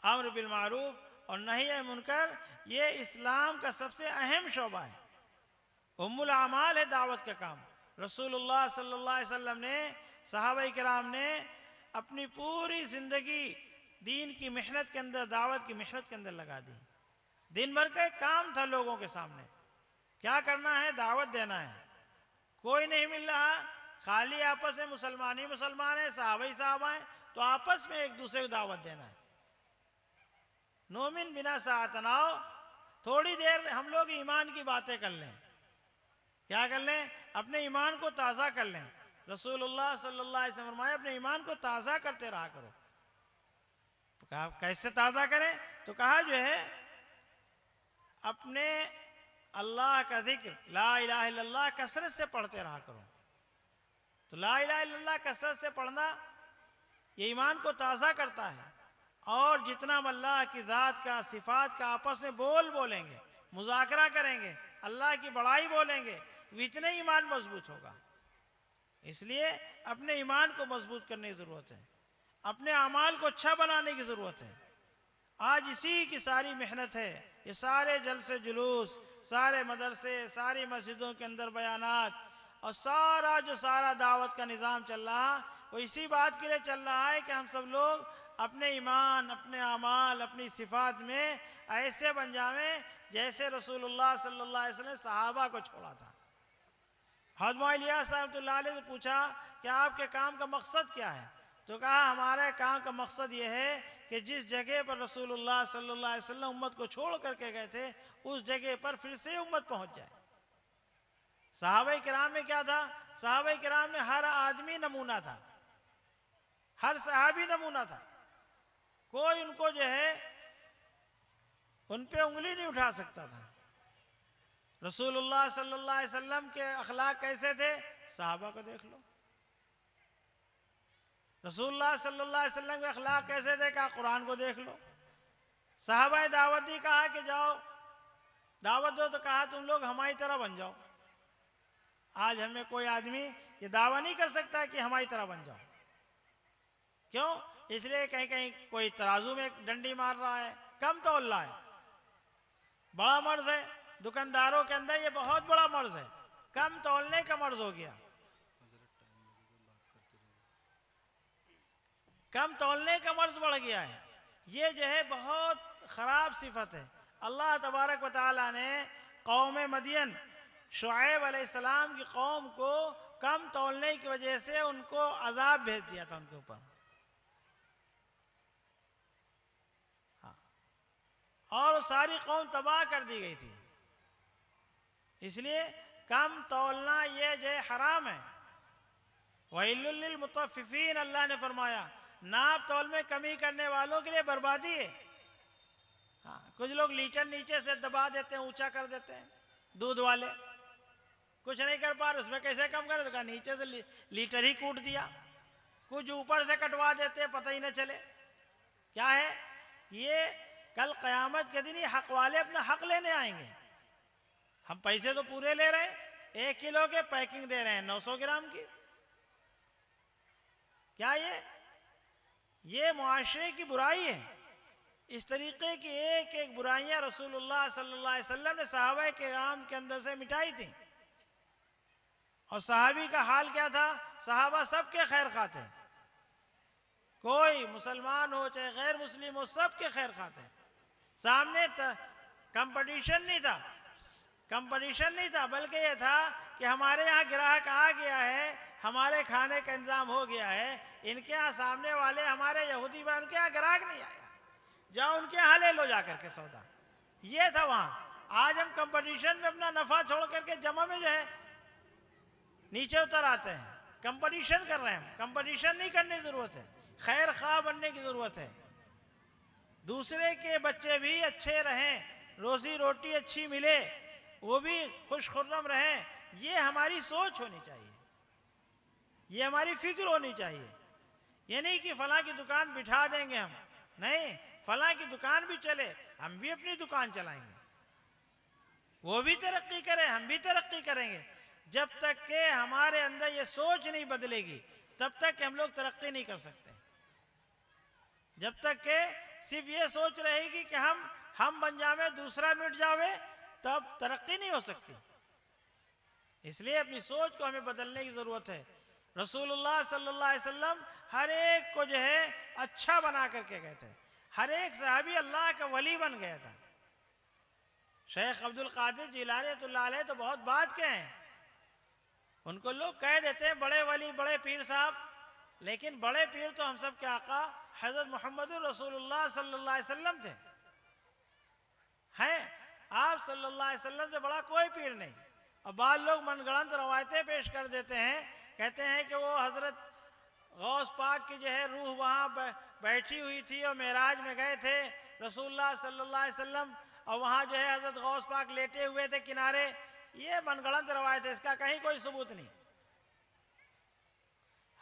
अम्र बिल मारूफ और नही मुनकर ये इस्लाम का सबसे अहम शोबा है, उम्मुल आमाल है दावत का काम। रसूलुल्लाह सल्लल्लाहु अलैहि वसल्लम ने, सहाबा किराम ने अपनी पूरी ज़िंदगी दीन की मेहनत के अंदर, दावत की मेहनत के अंदर लगा दी। दिन भर का एक काम था लोगों के सामने, क्या करना है? दावत देना है। कोई नहीं मिल रहा, खाली आपस में मुसलमान ही मुसलमान है, सहाबा ही सहाबा है, तो आपस में एक दूसरे को दावत देना है। नोमिन बिना सातनाओ, थोड़ी देर हम लोग ईमान की बातें कर लें। क्या कर लें? अपने ईमान को ताज़ा कर लें। रसूलुल्लाह सल्लल्लाहु अलैहि वसल्लम फरमाया, अपने ईमान को ताज़ा करते रहा करो। तो कहा कैसे ताज़ा करें? तो कहा जो है अपने अल्लाह का जिक्र, ला इलाहा इल्लल्लाह कसरत से पढ़ते रहा करो। तो ला इलाहा इल्लल्लाह कसरत से पढ़ना ये ईमान को ताज़ा करता है। और जितना हम अल्लाह की ज़ात का, सिफ़ात का आपस में बोलेंगे, मुज़ाकरा करेंगे, अल्लाह की बड़ाई बोलेंगे, इतने ईमान मजबूत होगा। इसलिए अपने ईमान को मजबूत करने की ज़रूरत है, अपने अमाल को अच्छा बनाने की ज़रूरत है। आज इसी की सारी मेहनत है। ये सारे जलसे जुलूस, सारे मदरसे, सारी मस्जिदों के अंदर बयानात और सारा दावत का निज़ाम चल रहा, वो इसी बात के लिए चल रहा है कि हम सब लोग अपने ईमान, अपने अमाल, अपनी सिफ़ात में ऐसे बन जावें जैसे रसूलुल्लाह सल्लल्लाहु अलैहि वसल्लम ने सहाबा को छोड़ा था। हज़रत मौलाना इलियास रहमतुल्लाह अलैह से पूछा कि आपके काम का मकसद क्या है? तो कहा हमारे काम का मकसद ये है कि जिस जगह पर रसूलुल्लाह सल्लल्लाहु अलैहि वसल्लम उम्मत को छोड़ करके गए थे, उस जगह पर फिर से उम्मत पहुंच जाए। सहाबा किराम में क्या था? सहाबा किराम में हर आदमी नमूना था, हर सहाबी नमूना था। कोई उनको जो है उन पे उंगली नहीं उठा सकता था। रसूलुल्लाह सल्लल्लाहु अलैहि वसल्लम के अखलाक कैसे थे? सहाबा को देख लो। रसूलुल्लाह सल्लल्लाहु अलैहि वसल्लम के अखलाक कैसे थे? कहा कुरान को देख लो। सहाबा दावत दी, कहा कि जाओ दावत दो, तो कहा तुम लोग हमारी तरह बन जाओ। आज हमें कोई आदमी ये दावा नहीं कर सकता कि हमारी तरह बन जाओ। क्यों? इसलिए कहीं कहीं कोई तराजू में डंडी मार रहा है, कम तौल रहा है। बड़ा मर्ज है, दुकानदारों के अंदर ये बहुत बड़ा मर्ज है, कम तौलने का मर्ज हो गया, कम तौलने का मर्ज बढ़ गया है। ये जो है बहुत खराब सिफत है। अल्लाह तबारक व तआला ने कौम मदियन शुएब अलैहिस्सलाम की कौम को कम तौलने की वजह से उनको अजाब भेज दिया था उनके ऊपर। हाँ, और सारी कौम तबाह कर दी गई थी। इसलिए कम तौलना ये जो हराम है। वैलुल लिल मुतफ्फिफीन, अल्लाह ने फरमाया नाप तौल में कमी करने वालों के लिए बर्बादी है। हाँ, कुछ लोग लीटर नीचे से दबा देते हैं, ऊंचा कर देते हैं, दूध वाले कुछ नहीं कर पा रहे, उसमें कैसे कम करे, तो कहा नीचे से लीटर ही कूट दिया। कुछ ऊपर से कटवा देते हैं, पता ही न चले। क्या है ये? कल क़यामत के दिन ये हक वाले अपना हक लेने आएंगे। हम पैसे तो पूरे ले रहे हैं, 1 किलो के पैकिंग दे रहे हैं 900 ग्राम की। क्या ये मुआशरे की बुराई है। इस तरीके की एक एक बुराइयां रसूलुल्लाह सल्लल्लाहु अलैहि वसल्लम ने सहाबा किराम के अंदर से मिटाई थी। और सहाबी का हाल क्या था? सहाबा सबके खैर खाते, कोई मुसलमान हो चाहे गैर मुस्लिम हो, सबके खैर खाते। सामने कंपटीशन नहीं था, बल्कि ये था कि हमारे यहाँ ग्राहक आ गया है, हमारे खाने का इंतजाम हो गया है, इनके यहाँ सामने वाले हमारे यहूदी भाई, उनके यहाँ ग्राहक नहीं आया, जाओ उनके यहाँ ले लो जाकर के सौदा। ये था वहाँ। आज हम कंपटीशन में अपना नफा छोड़ करके जमा में जो है नीचे उतर आते हैं, कंपटीशन कर रहे हैं। कंपटीशन नहीं करने की जरूरत है, खैर खा बनने की जरूरत है। दूसरे के बच्चे भी अच्छे रहें, रोजी रोटी अच्छी मिले, वो भी खुश खुर्रम रहें, ये हमारी सोच होनी चाहिए, ये हमारी फिक्र होनी चाहिए। ये नहीं कि फलां की दुकान बिठा देंगे हम, नहीं, फलां की दुकान भी चले, हम भी अपनी दुकान चलाएंगे, वो भी तरक्की करें, हम भी तरक्की करेंगे। जब तक के हमारे अंदर ये सोच नहीं बदलेगी, तब तक हम लोग तरक्की नहीं कर सकते। जब तक के सिर्फ ये सोच रहेगी कि हम बन जावे, दूसरा मिट जावे, तब तरक्की नहीं हो सकती। इसलिए अपनी सोच को हमें बदलने की जरूरत है। रसूलुल्लाह सल्लल्लाहु अलैहि वसल्लम हर एक को जो है अच्छा बना करके गए थे। हर एक सहाबी अल्लाह का वली बन गया था। शेख अब्दुल कादिर जिलानी रहमतुल्लाह अलैह तो बहुत बात के हैं, उनको लोग कह देते हैं बड़े वली, बड़े पीर साहब, लेकिन बड़े पीर तो हम सब के आका हजरत मोहम्मद रसूलुल्लाह सल्लल्लाहु अलैहि वसल्लम थे। हैं आप सल्लल्लाहु अलैहि वसल्लम से बड़ा कोई पीर नहीं। और बाद लोग मनगढ़ंत रवायतें पेश कर देते हैं, कहते हैं कि वो हजरत गौस पाक की जो है रूह वहाँ बैठी हुई थी और मेराज में गए थे रसूलुल्लाह सल्लल्लाहु अलैहि वसल्लम, और वहाँ जो है हजरत गौस पाक लेटे हुए थे किनारे। ये मनगढ़ंत रवायत है, इसका कहीं कोई सबूत नहीं।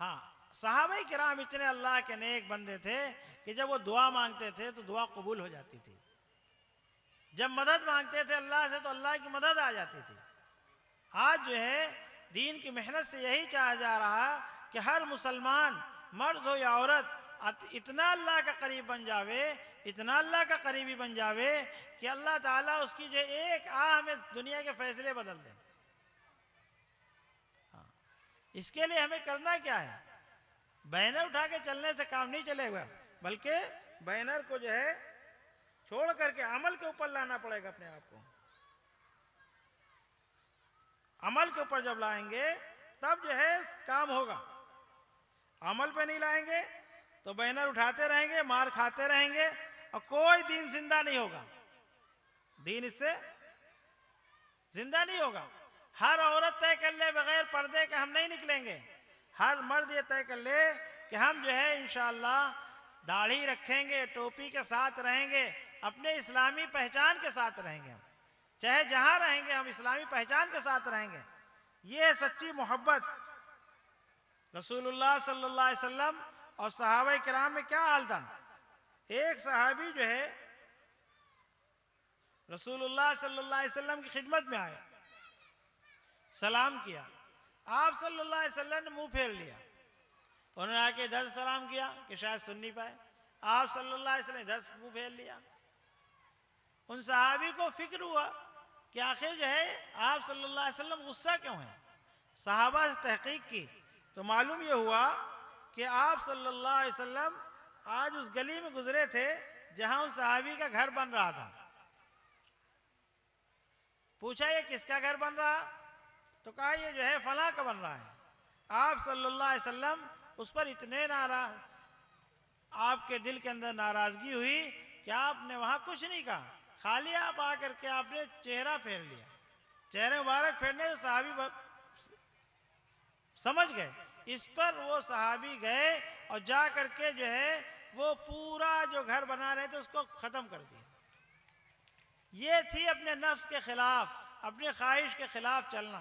हाँ, सहाबा किराम इतने अल्लाह के नेक बंदे थे कि जब वो दुआ मांगते थे तो दुआ कबूल हो जाती थी। जब मदद मांगते थे अल्लाह से तो अल्लाह की मदद आ जाती थी। आज जो है दीन की मेहनत से यही चाहा जा रहा कि हर मुसलमान मर्द हो या औरत इतना अल्लाह का करीब बन जावे, इतना अल्लाह का करीबी बन जावे कि अल्लाह ताला उसकी जो एक में दुनिया के फैसले बदल दे। हाँ, इसके लिए हमें करना क्या है? बैनर उठा के चलने से काम नहीं चलेगा, बल्कि बैनर को जो है छोड़ करके अमल के ऊपर लाना पड़ेगा अपने आप को। अमल के ऊपर जब लाएंगे तब जो है काम होगा। अमल पे नहीं लाएंगे तो बैनर उठाते रहेंगे, मार खाते रहेंगे और कोई दीन जिंदा नहीं होगा। दीन इससे जिंदा नहीं होगा। हर औरत तय कर ले बगैर पर्दे के हम नहीं निकलेंगे। हर मर्द ये तय कर ले कि हम जो है इंशाअल्लाह दाढ़ी रखेंगे, टोपी के साथ रहेंगे, अपने इस्लामी पहचान के साथ रहेंगे। हम चाहे जहां रहेंगे हम इस्लामी पहचान के साथ रहेंगे। ये सच्ची मोहब्बत। रसूलुल्लाह सल्लल्लाहु अलैहि वसल्लम और सहाबा किराम में क्या हाल था? एक सहाबी जो है रसूलुल्लाह सल्लल्लाहु अलैहि वसल्लम की खिदमत में आए, सलाम किया, आप सल्लल्लाहु अलैहि वसल्लम ने मुंह फेर लिया। उन्होंने आके इधर से सलाम किया कि शायद सुन नहीं पाए, आप सल्लल्लाहु अलैहि वसल्लम इधर से मुंह फेर लिया। उन सहाबी को फिक्र हुआ कि आखिर जो है आप सल्लल्लाहु अलैहि वसल्लम गुस्सा क्यों हैं। सहाबा से तहकीक की तो मालूम ये हुआ कि आप सल्लल्लाहु अलैहि वसल्लम आज उस गली में गुजरे थे जहां उस सहाबी का घर बन रहा था। पूछा ये किसका घर बन रहा, तो कहा ये जो है फलां का बन रहा है। आप सल्लल्लाहु अलैहि वसल्लम उस पर इतने नाराज, आपके दिल के अंदर नाराजगी हुई कि आपने वहां कुछ नहीं कहा, खाली आप आकर के आपने चेहरा फेर लिया। चेहरे मुबारक फेरने से सहाबी समझ गए। इस पर वो सहाबी गए और जा करके जो है वो पूरा जो घर बना रहे थे उसको खत्म कर दिया। ये थी अपने नफ्स के खिलाफ, अपने ख्वाहिश के खिलाफ चलना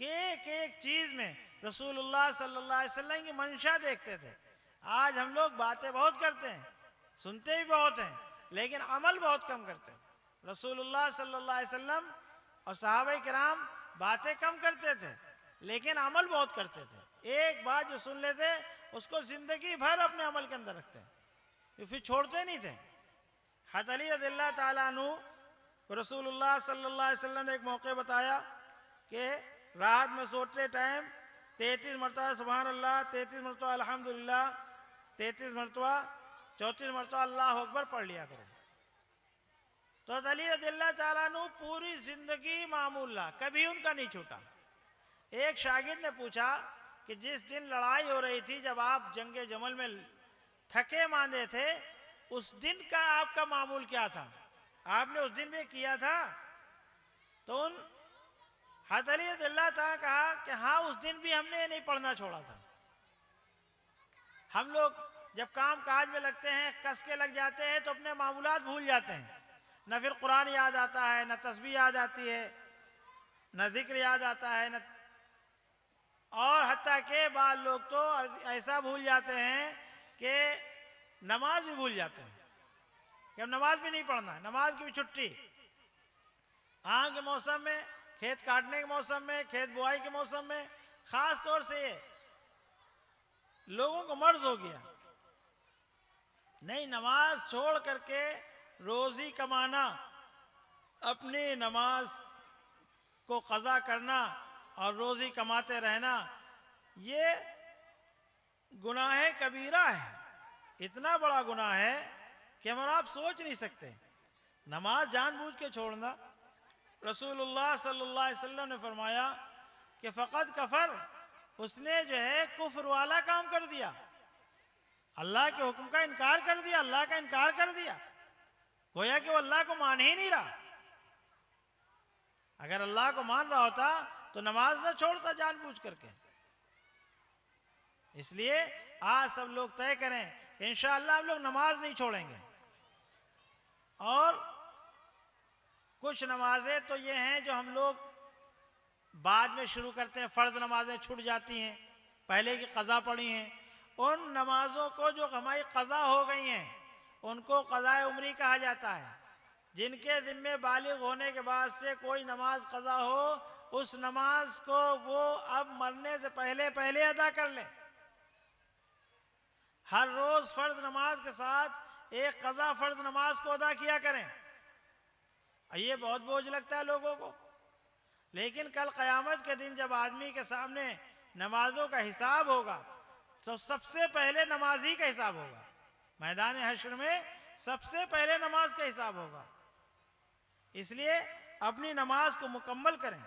कि एक एक चीज में रसूलुल्लाह सल्लल्लाहु अलैहि वसल्लम की मंशा देखते थे। आज हम लोग बातें बहुत करते हैं, सुनते भी बहुत हैं, लेकिन अमल बहुत कम करते हैं। रसूलुल्लाह सल्लल्लाहु अलैहि वसल्लम और सहाबाए किराम बातें कम करते थे लेकिन अमल बहुत करते थे। एक बात जो सुन लेते उसको जिंदगी भर अपने अमल के अंदर रखते हैं, फिर छोड़ते नहीं थे। हज़रत अली रज़ियल्लाहु ताला अन्हु को रसूलुल्लाह सल्लल्लाहु अलैहि वसल्लम ने एक मौके बताया कि रात में सोते टाइम 33 मरतबा सुभान अल्लाह, 33 मरतबा अल्हम्दुलिल्लाह, 33 मरतबा 34 मरतबा अल्लाहु अकबर पढ़ लिया करो। तो हज़रत अली रज़ियल्लाहु ताला अन्हु पूरी जिंदगी मामूल रहा, कभी उनका नहीं छूटा। एक शागिर्द ने पूछा कि जिस दिन लड़ाई हो रही थी, जब आप जंगे जमल में थके मांदे थे, उस दिन का आपका मामूल क्या था, आपने उस दिन में किया था? तो उन हज़रत अली रज़ियल्लाहु ताला कहा कि हाँ, उस दिन भी हमने नहीं पढ़ना छोड़ा था। हम लोग जब काम काज में लगते हैं, कस के लग जाते हैं, तो अपने मामूलात भूल जाते हैं। न फिर कुरान याद आता है, न तस्बीह याद आती है, न जिक्र याद आता है, न और हत्ता के बाद लोग तो ऐसा भूल जाते हैं कि नमाज भी भूल जाते हैं कि अब नमाज भी नहीं पढ़ना है, नमाज की भी छुट्टी। आम के मौसम में, खेत काटने के मौसम में, खेत बुआई के मौसम में खास तौर से लोगों को मर्ज हो गया, नहीं नमाज छोड़ करके रोजी कमाना, अपनी नमाज को कज़ा करना और रोजी कमाते रहना, ये गुनाह कबीरा है। इतना बड़ा गुनाह है कि हम आप सोच नहीं सकते। नमाज जानबूझ के छोड़ना, रसूलुल्लाह सल्लल्लाहु अलैहि वसल्लम ने फरमाया कि फ़क़द कफ़र, उसने जो है कुफ्र वाला काम कर दिया, अल्लाह के हुक्म का इनकार कर दिया, अल्लाह का इनकार कर दिया, गोया कि वो अल्लाह को मान ही नहीं रहा। अगर अल्लाह को मान रहा होता तो नमाज न छोड़ता जानबूझ करके। इसलिए आज सब लोग तय करें कि इंशाअल्लाह हम लोग नमाज नहीं छोड़ेंगे। और कुछ नमाजें तो ये हैं जो हम लोग बाद में शुरू करते हैं, फ़र्ज नमाजें छूट जाती हैं, पहले की क़ज़ा पड़ी हैं। उन नमाजों को जो हमारी क़ज़ा हो गई हैं उनको क़ज़ाए उम्री कहा जाता है। जिनके ज़िम्मे बालिग होने के बाद से कोई नमाज क़ज़ा हो, उस नमाज को वो अब मरने से पहले पहले अदा कर ले। हर रोज फर्ज नमाज के साथ एक क़ज़ा फर्ज नमाज को अदा किया करें। ये बहुत बोझ लगता है लोगों को, लेकिन कल क़यामत के दिन जब आदमी के सामने नमाजों का हिसाब होगा तो सबसे पहले नमाजी का हिसाब होगा। मैदान हश्र में सबसे पहले नमाज का हिसाब होगा। इसलिए अपनी नमाज को मुकम्मल करें।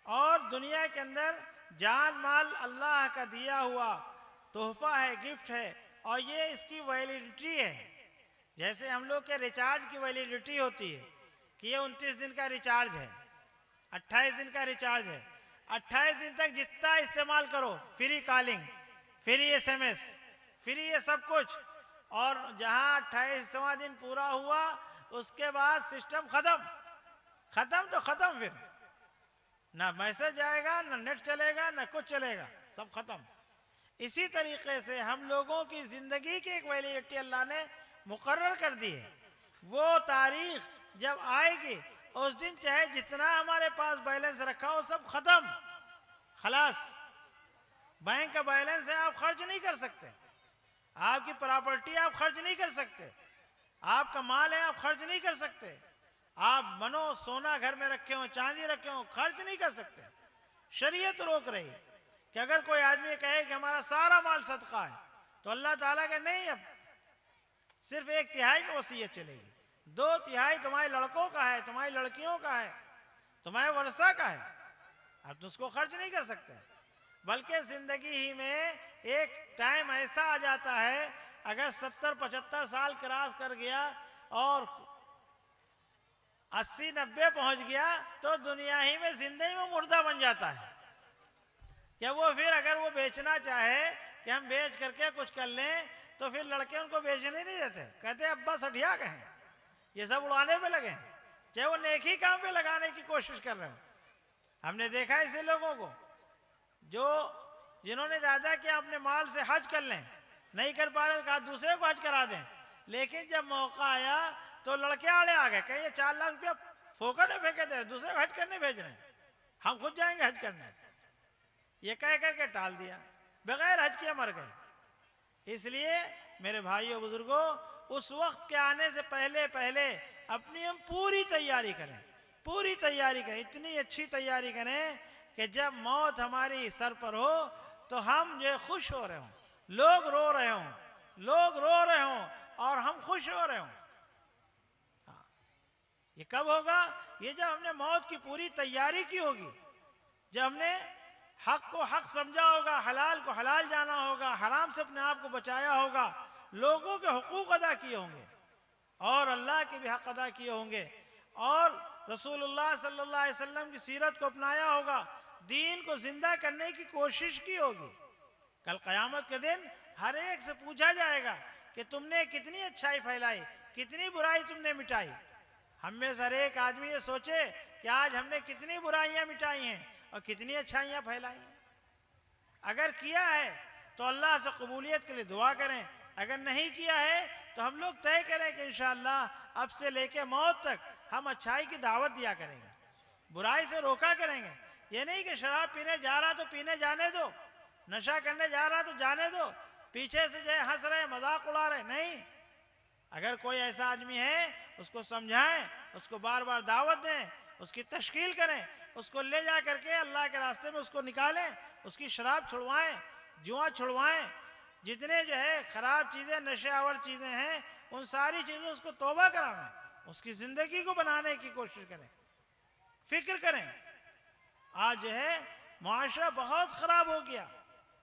और दुनिया के अंदर जान माल अल्लाह का दिया हुआ तोहफा है, गिफ्ट है, और ये इसकी वैलिडिटी है। जैसे हम लोग के रिचार्ज की वैलिडिटी होती है कि ये 29 दिन का रिचार्ज है, 28 दिन का रिचार्ज है, 28 दिन तक जितना इस्तेमाल करो, free calling, free SMS, free ये सब कुछ। और जहां 28वां दिन पूरा हुआ उसके बाद सिस्टम खत्म, खत्म तो खत्म, फिर ना मैसेज आएगा, ना नेट चलेगा, ना कुछ चलेगा, सब खत्म। इसी तरीके से हम लोगों की जिंदगी की एक वैलिडिटी अल्लाह ने मुकर्रर कर दी है। वो तारीख जब आएगी उस दिन चाहे जितना हमारे पास बैलेंस रखा हो सब खत्म, खलास। बैंक का बैलेंस है, आप खर्च नहीं कर सकते। आपकी प्रॉपर्टी आप खर्च नहीं कर सकते। आपका माल है, आप खर्च नहीं कर सकते। आप मनो सोना घर में रखे हो, चांदी रखे हो, खर्च नहीं कर सकते। शरीयत रोक रही कि अगर कोई आदमी कहे कि हमारा सारा माल सदका है, तो अल्लाह ताला के नहीं, अब सिर्फ 1/3 में वसीयत चलेगी। 2/3 तुम्हारे लड़कों का है, तुम्हारी लड़कियों का है, तुम्हारे वर्षा का है। अब तो उसको खर्च नहीं कर सकते। बल्कि जिंदगी ही में एक टाइम ऐसा आ जाता है, अगर 70-75 साल क्रॉस कर गया और 80-90 पहुंच गया, तो दुनिया ही में जिंदगी में मुर्दा बन जाता है। क्या वो फिर अगर वो बेचना चाहे कि हम बेच करके कुछ कर लें, तो फिर लड़के उनको बेचने नहीं देते। कहते अब्बा सठिया कहें, ये सब उड़ाने पे लगे, चाहे वो नेकी काम पे लगाने की कोशिश कर रहे हो। हमने देखा ऐसे लोगों को जिन्होंने इरादा किया अपने माल से हज कर लें, नहीं कर पा रहे, कहा दूसरे को हज करा दें। लेकिन जब मौका आया तो लड़के आड़े आ गए, कहे 4 लाख रुपया फोकट में फेंके दे, दूसरे को हज करने भेज रहे हैं, हम खुद जाएंगे हज करने। ये कह करके टाल दिया, बगैर हज किए मर गए। इसलिए मेरे भाइयों बुजुर्गों, उस वक्त के आने से पहले पहले अपनी हम पूरी तैयारी करें, पूरी तैयारी करें, इतनी अच्छी तैयारी करें कि जब मौत हमारी सर पर हो तो हम जो खुश हो रहे हों, लोग रो रहे हों, लोग रो रहे हों और हम खुश हो रहे हों। ये कब होगा? ये जब हमने मौत की पूरी तैयारी की होगी, जब हमने हक को हक समझा होगा, हलाल को हलाल जाना होगा, हराम से अपने आप को बचाया होगा, लोगों के हुकूक अदा किए होंगे और अल्लाह के भी हक अदा किए होंगे, और रसूलुल्लाह सल्लल्लाहु अलैहि वसल्लम की सीरत को अपनाया होगा, दीन को जिंदा करने की कोशिश की होगी। कल क़यामत के दिन हर एक से पूछा जाएगा कि तुमने कितनी अच्छाई फैलाई, कितनी बुराई तुमने मिटाई। हम में से हर एक आदमी ये सोचे कि आज हमने कितनी बुराइयां मिटाई हैं और कितनी अच्छाइयां फैलाई हैं। अगर किया है तो अल्लाह से कबूलियत के लिए दुआ करें, अगर नहीं किया है तो हम लोग तय करें कि इंशाअल्लाह अब से लेके मौत तक हम अच्छाई की दावत दिया करेंगे, बुराई से रोका करेंगे। ये नहीं कि शराब पीने जा रहा तो पीने जाने दो, नशा करने जा रहा तो जाने दो, पीछे से जो हंस रहे मजाक उड़ा रहे, नहीं। अगर कोई ऐसा आदमी है उसको समझाएं, उसको बार बार दावत दें, उसकी तशकील करें, उसको ले जा करके अल्लाह के रास्ते में उसको निकालें, उसकी शराब छुड़वाएं, जुआ छुड़वाएं, जितने जो है खराब चीज़ें, नशेआवर चीज़ें हैं, उन सारी चीज़ों उसको तौबा कराएं, उसकी ज़िंदगी को बनाने की कोशिश करें, फिक्र करें। आज जो है मुआशरा बहुत ख़राब हो गया,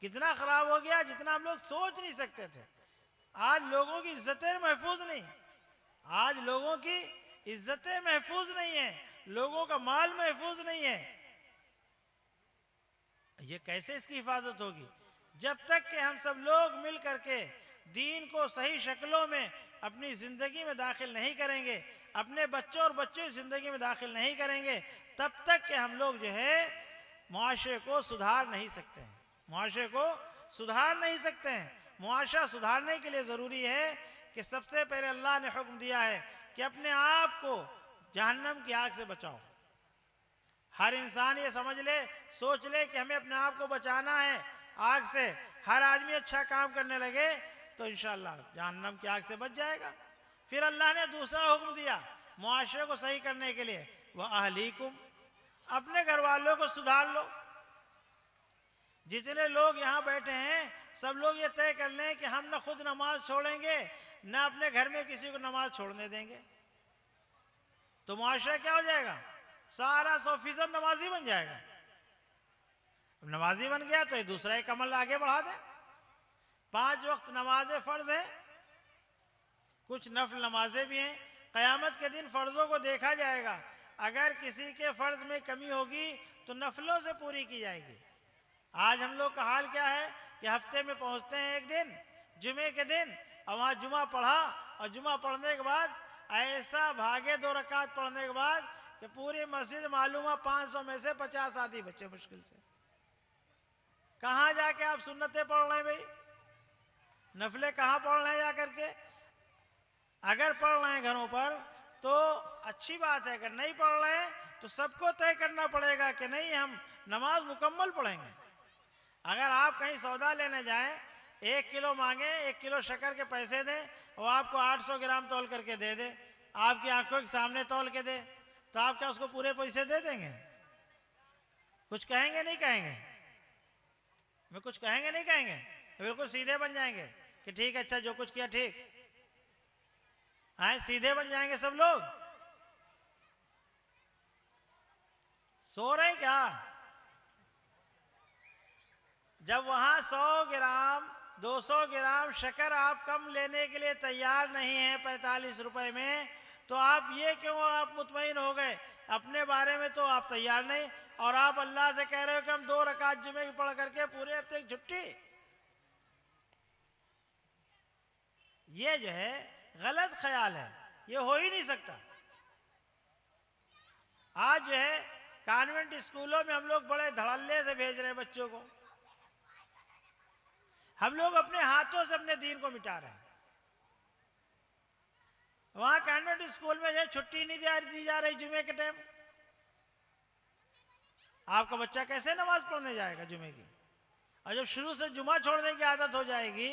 कितना ख़राब हो गया जितना हम लोग सोच नहीं सकते थे। आज लोगों की इज्जतें महफूज नहीं, आज लोगों की इज्जतें महफूज नहीं है, लोगों का माल महफूज नहीं है। ये कैसे इसकी हिफाजत होगी? जब तक कि हम सब लोग मिल करके दीन को सही शक्लों में अपनी ज़िंदगी में दाखिल नहीं करेंगे, अपने बच्चों और बच्चों की ज़िंदगी में दाखिल नहीं करेंगे, तब तक कि हम लोग जो है मुआशरे को सुधार नहीं सकते हैं, मुआशरे को सुधार नहीं सकते हैं। मुआशरा सुधारने के लिए ज़रूरी है कि सबसे पहले अल्लाह ने हुक्म दिया है कि अपने आप को जहन्नम की आग से बचाओ। हर इंसान ये समझ ले, सोच ले कि हमें अपने आप को बचाना है आग से। हर आदमी अच्छा काम करने लगे तो इंशाअल्लाह जहन्नम की आग से बच जाएगा। फिर अल्लाह ने दूसरा हुक्म दिया मुआशरे को सही करने के लिए, वह अहलीकुम, अपने घर वालों को सुधार लो। जितने लोग यहाँ बैठे हैं सब लोग ये तय कर लें कि हम न खुद नमाज छोड़ेंगे न अपने घर में किसी को नमाज छोड़ने देंगे, तो मुआशरा क्या हो जाएगा? सारा 100% नमाजी बन जाएगा। नमाजी बन गया तो ये दूसरा एक अमल आगे बढ़ा दे। 5 वक्त नमाजें फ़र्ज हैं, कुछ नफल नमाजें भी हैं। क़यामत के दिन फ़र्ज़ों को देखा जाएगा, अगर किसी के फ़र्ज में कमी होगी तो नफलों से पूरी की जाएगी। आज हम लोग का हाल क्या है कि हफ्ते में पहुंचते हैं एक दिन, जुमे के दिन, और वहाँ जुमा पढ़ा और जुमा पढ़ने के बाद ऐसा भागे 2 रकात पढ़ने के बाद कि पूरी मस्जिद मालूम है 500 में से 50 आदमी बच्चे मुश्किल से। कहाँ जाके आप सुन्नतें पढ़ रहे हैं भाई? नफले कहाँ पढ़ रहे हैं जा करके? अगर पढ़ रहे हैं घरों पर तो अच्छी बात है, अगर नहीं पढ़ रहे हैं तो सबको तय करना पड़ेगा कि नहीं हम नमाज मुकम्मल पढ़ेंगे। अगर आप कहीं सौदा लेने जाएं, 1 किलो मांगे, 1 किलो शक्कर के पैसे दें और आपको 800 ग्राम तौल करके दे दे, आपकी आंखों के सामने तौल के दे, तो आप क्या उसको पूरे पैसे दे देंगे? कुछ कहेंगे नहीं कहेंगे? मैं कुछ कहेंगे नहीं कहेंगे? बिल्कुल सीधे बन जाएंगे कि ठीक है, अच्छा जो कुछ किया ठीक। आए सीधे बन जाएंगे सब लोग। सो रहे क्या? जब वहां 100 ग्राम 200 ग्राम शक्कर आप कम लेने के लिए तैयार नहीं है 45 रुपए में, तो आप ये क्यों आप मुतमईन हो गए? अपने बारे में तो आप तैयार नहीं, और आप अल्लाह से कह रहे हो कि हम 2 रकात जुमे की पढ़ करके पूरे हफ्ते की छुट्टी। ये जो है गलत ख्याल है, ये हो ही नहीं सकता। आज जो है कॉन्वेंट स्कूलों में हम लोग बड़े धड़ल्ले से भेज रहे हैं बच्चों को। हम लोग अपने हाथों से अपने दीन को मिटा रहे हैं। वहां कॉन्वेंट स्कूल में जो छुट्टी नहीं दी जा रही जुमे के टाइम। आपका बच्चा कैसे नमाज पढ़ने जाएगा जुमे की? और जब शुरू से जुमा छोड़ने की आदत हो जाएगी,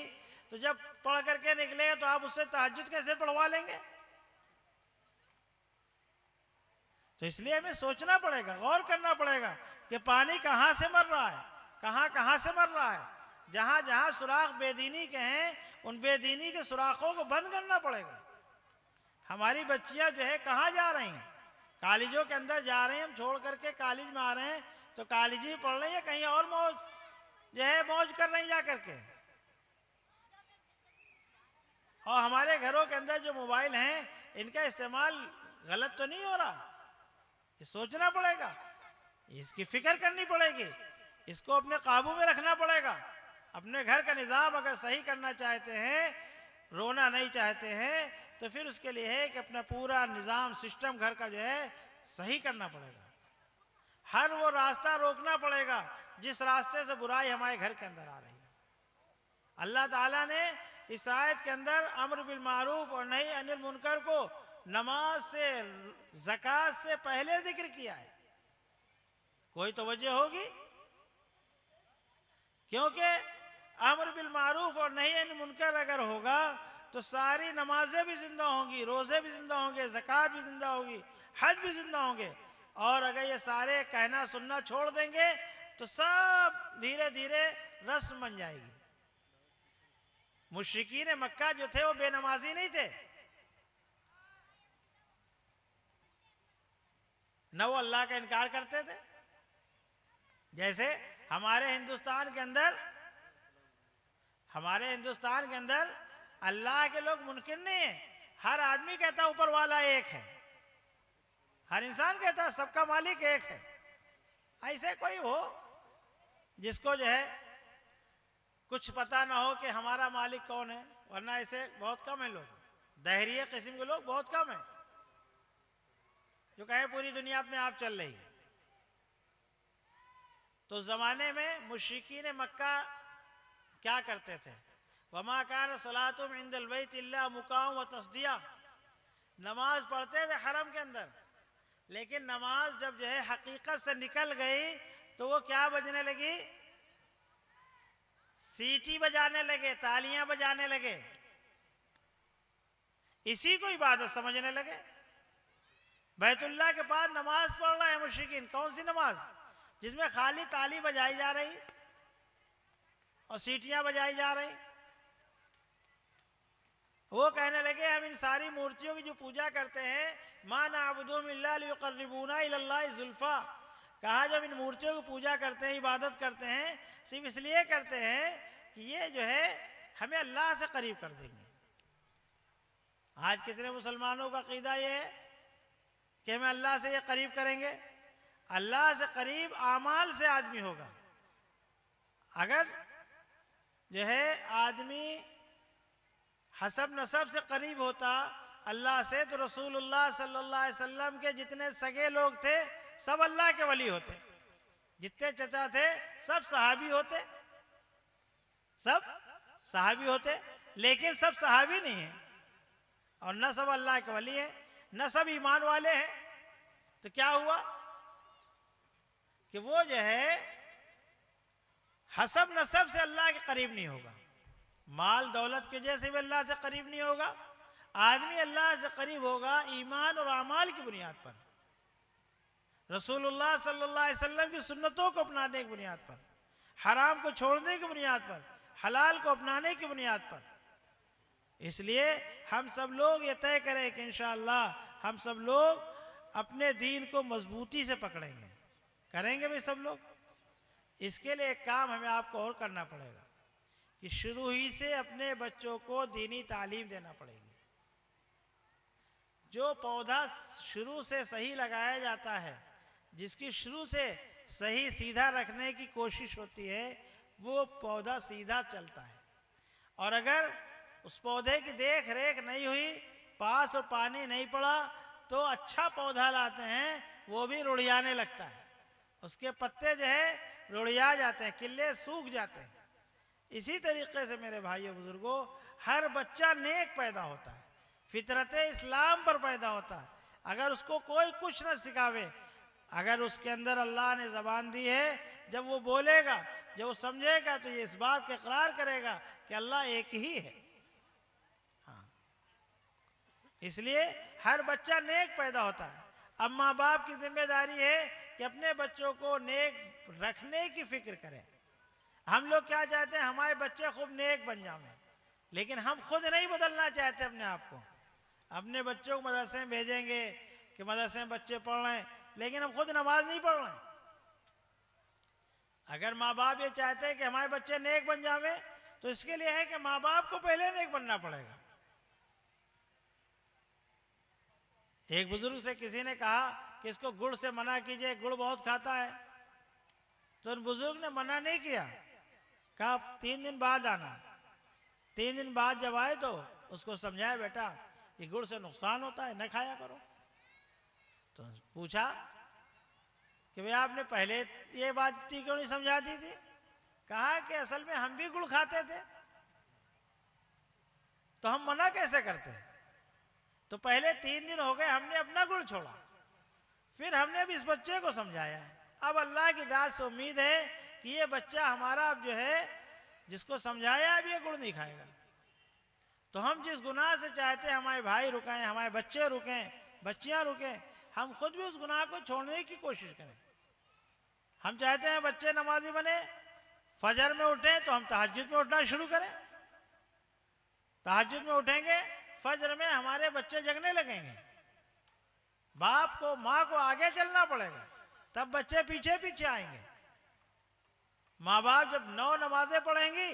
तो जब पढ़ करके निकलेगा तो आप उससे तहज्जुद कैसे पढ़वा लेंगे? तो इसलिए हमें सोचना पड़ेगा, गौर करना पड़ेगा कि पानी कहां से मर रहा है, कहां से मर रहा है। जहां जहां सुराख बेदीनी के हैं, उन बेदीनी के सुराखों को बंद करना पड़ेगा। हमारी बच्चियां जो है कहां जा रही हैं? कॉलेजों के अंदर जा रहे हैं, हम छोड़ करके कॉलेज में आ रहे हैं, तो कॉलेज ही पढ़ रही है, कहीं और मौज जो है मौज कर रही जा करके। और हमारे घरों के अंदर जो मोबाइल हैं, इनका इस्तेमाल गलत तो नहीं हो रहा? ये सोचना पड़ेगा, इसकी फिक्र करनी पड़ेगी, इसको अपने काबू में रखना पड़ेगा। अपने घर का निज़ाम अगर सही करना चाहते हैं, रोना नहीं चाहते हैं, तो फिर उसके लिए है कि अपना पूरा निज़ाम सिस्टम घर का जो है सही करना पड़ेगा। हर वो रास्ता रोकना पड़ेगा जिस रास्ते से बुराई हमारे घर के अंदर आ रही है। अल्लाह ताला ने इस आयत के अंदर अम्र बिल मारूफ और नही अनिल मुनकर को नमाज से, ज़कात से पहले जिक्र किया है। कोई तो वजह होगी, क्योंकि अम्र बिल मारूफ और नही अनिल मुनकर अगर होगा तो सारी नमाजें भी जिंदा होंगी, रोजे भी जिंदा होंगे, ज़कात भी जिंदा होगी, हज भी जिंदा होंगे। और अगर ये सारे कहना सुनना छोड़ देंगे तो सब धीरे धीरे रस्म बन जाएगी। मुशरिकीन मक्का जो थे वो बेनमाजी नहीं थे, न वो अल्लाह का इनकार करते थे। जैसे हमारे हिंदुस्तान के अंदर अल्लाह के लोग मुनकिर नहीं है। हर आदमी कहता ऊपर वाला एक है, हर इंसान कहता सबका मालिक एक है। ऐसे कोई हो जिसको जो है कुछ पता ना हो कि हमारा मालिक कौन है, वरना ऐसे बहुत कम है लोग, दहरिया किस्म के लोग बहुत कम है जो कहे पूरी दुनिया अपने आप चल रही है। तो जमाने में मुशरिकीन मक्का क्या करते थे? वमा कान सलातुम इंदल बैत इल्ला मुकाम व तस्दिया। नमाज पढ़ते थे हरम के अंदर, लेकिन नमाज जब जो है हकीकत से निकल गई तो वो क्या बजने लगी? सीटी बजाने लगे, तालियां बजाने लगे, इसी को इबादत समझने लगे। बैतुल्लाह के पास नमाज पढ़ रहा है मुशरिकीन, कौन सी नमाज? जिसमें खाली ताली बजाई जा रही और सीटियां बजाई जा रही। वो कहने लगे हम इन सारी मूर्तियों की जो पूजा करते हैं, मा नअबुदुहुम इल्ला लियुक़र्रिबूना इलल्लाहि ज़ुल्फ़ा, कहा जब इन मूर्तियों की पूजा करते हैं, इबादत करते हैं, सिर्फ इसलिए करते हैं कि ये जो है हमें अल्लाह से करीब कर देंगे। आज कितने मुसलमानों का अक़ीदा ये है कि हमें अल्लाह से ये करीब करेंगे। अल्लाह से करीब आमाल से आदमी होगा। अगर जो है आदमी हसब नसब से करीब होता अल्लाह से, तो रसूलुल्लाह सल्लल्लाहु अलैहि वसल्लम के जितने सगे लोग थे सब अल्लाह के वली होते, जितने चचा थे सब सहाबी होते, सब सहाबी होते। लेकिन सब सहाबी नहीं है और न सब अल्लाह के वली है, न सब ईमान वाले हैं। तो क्या हुआ कि वो जो है हसब नसब से अल्लाह के करीब नहीं होगा, माल दौलत के जैसे भी अल्लाह से करीब नहीं होगा। आदमी अल्लाह से करीब होगा ईमान और अमाल की बुनियाद पर, रसूलुल्लाह सल्लल्लाहु अलैहि वसल्लम की सुन्नतों को अपनाने की बुनियाद पर, हराम को छोड़ने की बुनियाद पर, हलाल को अपनाने की बुनियाद पर। इसलिए हम सब लोग ये तय करें कि इंशाअल्लाह हम सब लोग अपने दीन को मजबूती से पकड़ेंगे। करेंगे भाई सब लोग? इसके लिए एक काम हमें आपको और करना पड़ेगा कि शुरू ही से अपने बच्चों को दीनी तालीम देना पड़ेगी। जो पौधा शुरू से सही लगाया जाता है, जिसकी शुरू से सही सीधा रखने की कोशिश होती है, वो पौधा सीधा चलता है। और अगर उस पौधे की देख रेख नहीं हुई, पास और पानी नहीं पड़ा, तो अच्छा पौधा लाते हैं वो भी रुढ़ियाने लगता है, उसके पत्ते जो है रुढ़िया जाते हैं, किले सूख जाते हैं। इसी तरीके से मेरे भाइयों बुजुर्गों, हर बच्चा नेक पैदा होता है, फितरत इस्लाम पर पैदा होता है। अगर उसको कोई कुछ न सिखावे, अगर उसके अंदर अल्लाह ने ज़बान दी है, जब वो बोलेगा, जब वो समझेगा, तो ये इस बात का इकरार करेगा कि अल्लाह एक ही है। हाँ, इसलिए हर बच्चा नेक पैदा होता है। अब माँ बाप की जिम्मेदारी है कि अपने बच्चों को नेक रखने की फिक्र करें। हम लोग क्या चाहते हैं, हमारे बच्चे खूब नेक बन जाएं, लेकिन हम खुद नहीं बदलना चाहते अपने आप को। अपने बच्चों को मदरसे में भेजेंगे कि मदरसे में बच्चे पढ़ रहे हैं, लेकिन हम खुद नमाज नहीं पढ़ रहे हैं। अगर माँ बाप ये चाहते हैं कि हमारे बच्चे नेक बन जावे, तो इसके लिए है कि माँ बाप को पहले नेक बनना पड़ेगा। एक बुजुर्ग से किसी ने कहा कि इसको गुड़ से मना कीजिए, गुड़ बहुत खाता है। तो उन बुजुर्ग ने मना नहीं किया, कहा 3 दिन बाद आना। 3 दिन बाद जब आए तो उसको समझाया, बेटा ये गुड़ से नुकसान होता है, न खाया करो। तो पूछा कि भाई आपने पहले ये बात क्यों नहीं समझा दी थी? कहा कि असल में हम भी गुड़ खाते थे, तो हम मना कैसे करते? तो पहले 3 दिन हो गए हमने अपना गुड़ छोड़ा, फिर हमने अब इस बच्चे को समझाया। अब अल्लाह की दाद से उम्मीद है कि ये बच्चा हमारा अब जो है, जिसको समझाया, अब ये गुड़ नहीं खाएगा। तो हम जिस गुनाह से चाहते हैं हमारे भाई रुकें, हमारे बच्चे रुकें, बच्चियां रुकें, हम खुद भी उस गुनाह को छोड़ने की कोशिश करें। हम चाहते हैं बच्चे नमाजी बने, फजर में उठें तो हम तहज्जुद में उठना शुरू करें। तहज्जुद में उठेंगे, फजर में हमारे बच्चे जगने लगेंगे। बाप को, माँ को आगे चलना पड़ेगा, तब बच्चे पीछे पीछे आएंगे। माँ बाप जब 9 नमाजें पढ़ेंगे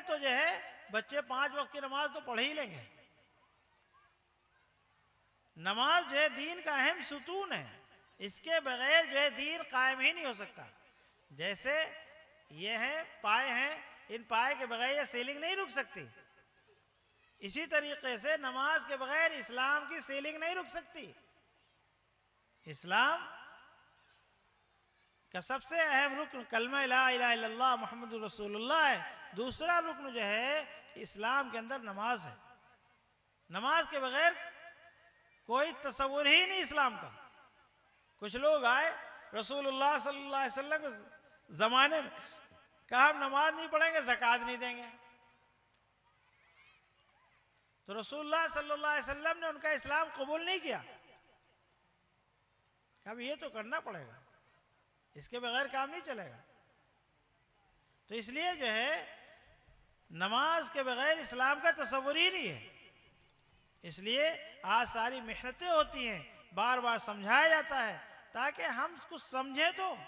तो जो है बच्चे 5 वक्त की नमाज तो पढ़ ही लेंगे। नमाज जो है दीन का अहम सुतून है, इसके बगैर जो है दीन कायम ही नहीं हो सकता। जैसे ये हैं पाए हैं, इन पाए के बगैर ये सीलिंग नहीं रुक सकती। इसी तरीके से नमाज के बगैर इस्लाम की सीलिंग नहीं रुक सकती। इस्लाम का सबसे अहम रुकन कलमा ला इलाहा इल्लल्लाह मुहम्मदुर रसूलुल्लाह है। दूसरा रुकन जो है इस्लाम के अंदर नमाज है। नमाज के बगैर कोई तस्वुर ही नहीं इस्लाम का। कुछ लोग आए रसूलुल्लाह सल्लल्लाहु अलैहि वसल्लम के जमाने में, कहा हम नमाज नहीं पढ़ेंगे, ज़कात नहीं देंगे। तो रसूलुल्लाह सल्लल्लाहु अलैहि वसल्लम ने उनका इस्लाम कबूल नहीं किया। अब ये तो करना पड़ेगा, इसके बगैर काम नहीं चलेगा। तो इसलिए जो है नमाज के बगैर इस्लाम का तस्वुर ही नहीं है। इसलिए आज सारी मेहनतें होती हैं, बार बार समझाया जाता है ताकि हम कुछ समझें। तो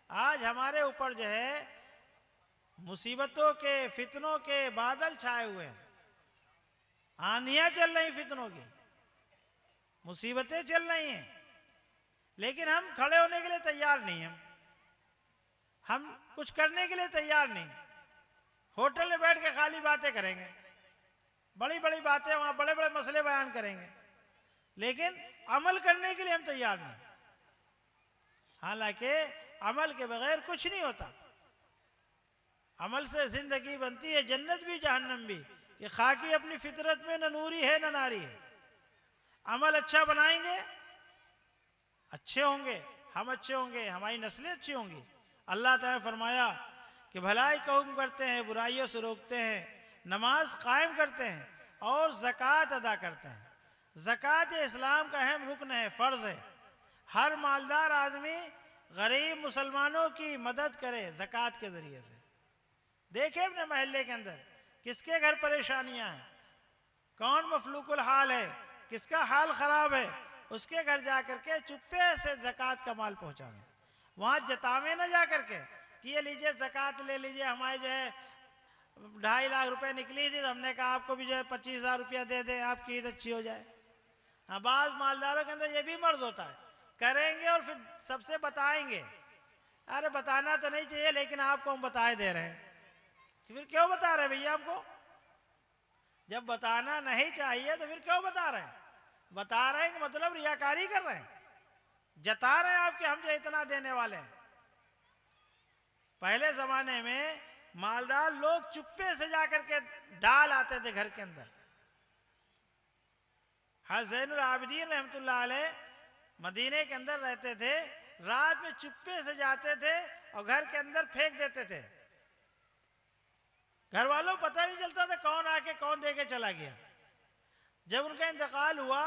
आज हमारे ऊपर जो है मुसीबतों के, फितनों के बादल छाए हुए हैं, आंधियां चल रही, फितनों की मुसीबतें चल रही हैं, लेकिन हम खड़े होने के लिए तैयार नहीं हैं। हम कुछ करने के लिए तैयार नहीं। होटल में बैठ के खाली बातें करेंगे, बड़ी बड़ी बातें, वहां बड़े बड़े मसले बयान करेंगे, लेकिन अमल करने के लिए हम तैयार नहीं। हालांकि अमल के बगैर कुछ नहीं होता। अमल से जिंदगी बनती है, जन्नत भी जहन्नम भी। ये खाकी अपनी फितरत में न नूरी है न नारी है। अमल अच्छा बनाएंगे, अच्छे होंगे, हम अच्छे होंगे, हमारी नस्लें अच्छी होंगी। अल्लाह ताला ने फरमाया कि भलाई का हुक्म करते हैं, बुराइयों से रोकते हैं, नमाज कायम करते हैं और ज़कात अदा करते हैं। ज़कात इस्लाम का अहम रुकन है, फ़र्ज़ है। हर मालदार आदमी गरीब मुसलमानों की मदद करे ज़कात के ज़रिए से। देखें अपने महल्ले के अंदर किसके घर परेशानियां हैं, कौन मफलूकुल हाल है, किसका हाल ख़राब है, उसके घर जा करके चुप्पे से ज़कात का माल पहुँचावें। वहाँ जतावे ना जा करके कि ये लीजिए ज़कात ले लीजिए, हमारे जो है 2.5 लाख रुपए निकली थी तो हमने कहा आपको भी जो है 25,000 रुपया दे दें, आपकी ईद अच्छी हो जाए। हाँ, बाज़ मालदारों के अंदर ये भी मर्ज होता है, करेंगे और फिर सबसे बताएंगे। अरे बताना तो नहीं चाहिए लेकिन आपको हम बताए दे रहे हैं। फिर क्यों बता रहे हैं भैया हमको? जब बताना नहीं चाहिए तो फिर क्यों बता रहे हैं? बता रहे हैं कि मतलब रियाकारी कर रहे हैं, जता रहे हैं आपके हम जो इतना देने वाले हैं। पहले जमाने में मालदार लोग चुप्पे से जाकर के डाल आते थे घर के अंदर। ज़ैनुल आबिदीन रहमतुल्लाह अलैह मदीने के अंदर रहते थे, रात में चुप्पे से जाते थे और घर के अंदर फेंक देते थे। घर वालों को पता नहीं चलता था कौन आके कौन दे के चला गया। जब उनका इंतकाल हुआ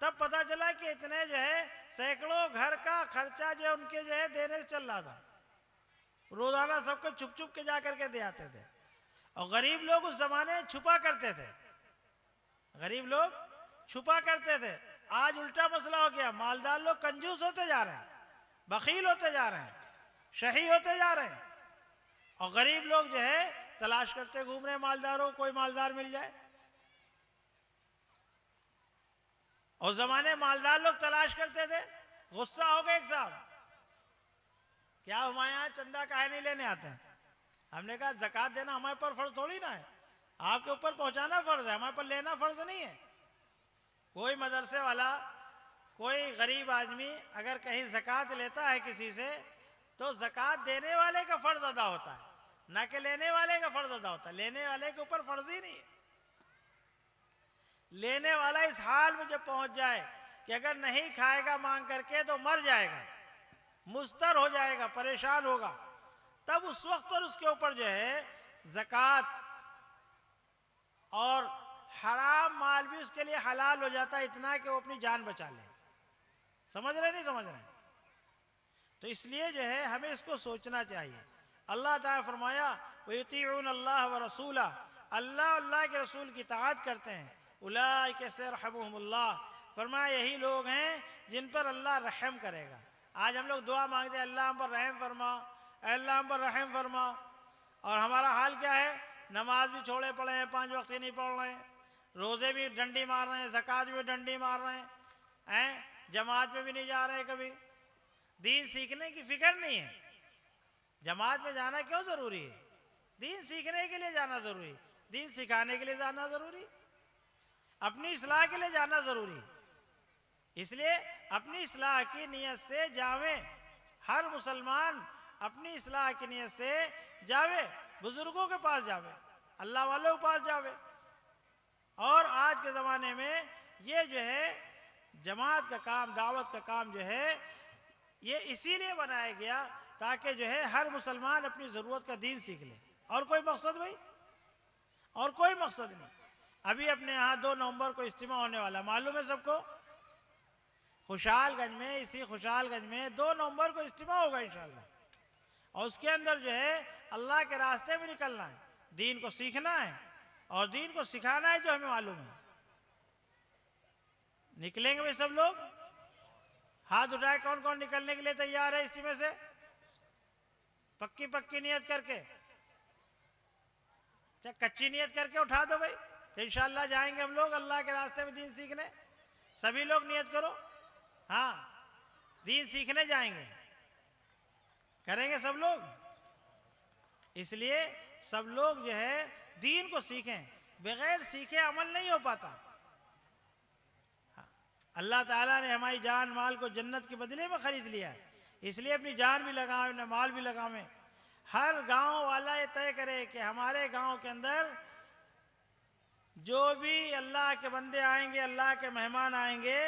तब पता चला कि इतने जो है सैकड़ों घर का खर्चा जो है उनके जो है देने से चल रहा था। रोजाना सबको छुप छुप के जा करके दे आते थे। और गरीब लोग उस जमाने में छुपा करते थे, गरीब लोग छुपा करते थे। आज उल्टा मसला हो गया, मालदार लोग कंजूस होते जा रहे हैं, बखील होते जा रहे हैं, शही होते जा रहे हैं, और गरीब लोग जो है तलाश करते घूम रहे हैं मालदारों, कोई मालदार मिल जाए। और जमाने मालदार लोग तलाश करते थे, गुस्सा हो गए एक साहब, क्या हमारे यहाँ चंदा काहे नहीं लेने आते हैं? हमने कहा ज़कात देना हमारे पर फर्ज थोड़ी ना है, आपके ऊपर पहुंचाना फर्ज है, हमारे पर लेना फर्ज नहीं है। कोई मदरसे वाला, कोई गरीब आदमी अगर कहीं ज़कात लेता है किसी से तो ज़कात देने वाले का फर्ज अदा होता है, ना कि लेने वाले का फर्ज अदा होता है। लेने वाले के ऊपर फर्ज ही नहीं है। लेने वाला इस हाल में जब पहुंच जाए कि अगर नहीं खाएगा मांग करके तो मर जाएगा, मुस्तर हो जाएगा, परेशान होगा, तब उस वक्त पर उसके ऊपर जो है ज़कात और हराम माल भी उसके लिए हलाल हो जाता है, इतना कि वो अपनी जान बचा ले। समझ रहे नहीं समझ रहे? तो इसलिए जो है हमें इसको सोचना चाहिए। अल्लाह ताला फरमाया वयुतीऊन अल्लाह व रसूला, अल्लाह अल्लाह के रसूल की इताअत करते हैं। उलाइका सयरहमुहुमुल्लाह, फरमाया यही लोग हैं जिन पर अल्लाह रहम करेगा। आज हम लोग दुआ मांगते हैं अल्लाह हम पर रहम फरमा, अल्लाह हम पर रहम फरमा, और हमारा हाल क्या है? नमाज भी छोड़े पड़े हैं, 5 वक्त ही नहीं पढ़ रहे हैं, रोज़े भी डंडी मार रहे हैं, ज़कात भी डंडी मार रहे हैं, जमात में भी नहीं जा रहे, कभी दीन सीखने की फिक्र नहीं है। जमात में जाना क्यों ज़रूरी है? दीन सीखने के लिए जाना ज़रूरी, दीन सिखाने के लिए जाना ज़रूरी, अपनी इस्लाह के लिए जाना ज़रूरी। इसलिए अपनी इस्लाह की नीयत से जावे, हर मुसलमान अपनी इस्लाह की नीयत से जावे, बुजुर्गों के पास जावे, अल्लाह वालों के पास जावे। और आज के ज़माने में ये जो है जमात का काम, दावत का काम जो है ये इसीलिए बनाया गया ताकि जो है हर मुसलमान अपनी ज़रूरत का दीन सीख ले। और कोई मकसद भाई? और कोई मकसद नहीं। अभी अपने यहाँ 2 नवंबर को इज्तिमा होने वाला, मालूम है सबको? खुशहालगंज में, इसी खुशहालगंज में 2 नवंबर को इज्तिमा होगा इंशाअल्लाह। और उसके अंदर जो है अल्लाह के रास्ते में निकलना है, दीन को सीखना है और दीन को सिखाना है, जो हमें मालूम है। निकलेंगे भाई सब लोग? हाथ उठाए कौन कौन निकलने के लिए तैयार है इज्तिमे से? पक्की पक्की नियत करके, चाहे कच्ची नियत करके उठा दो भाई, तो इंशाअल्लाह जाएंगे हम लोग अल्लाह के रास्ते में दीन सीखने। सभी लोग नियत करो, हाँ दीन सीखने जाएंगे, करेंगे सब लोग। इसलिए सब लोग जो है दीन को सीखें, बगैर सीखे अमल नहीं हो पाता। अल्लाह ताला ने हमारी जान माल को जन्नत के बदले में खरीद लिया है, इसलिए अपनी जान भी लगाएं, अपना माल भी लगावें। हर गांव वाला ये तय करे कि हमारे गांव के अंदर जो भी अल्लाह के बंदे आएंगे, अल्लाह के मेहमान आएंगे,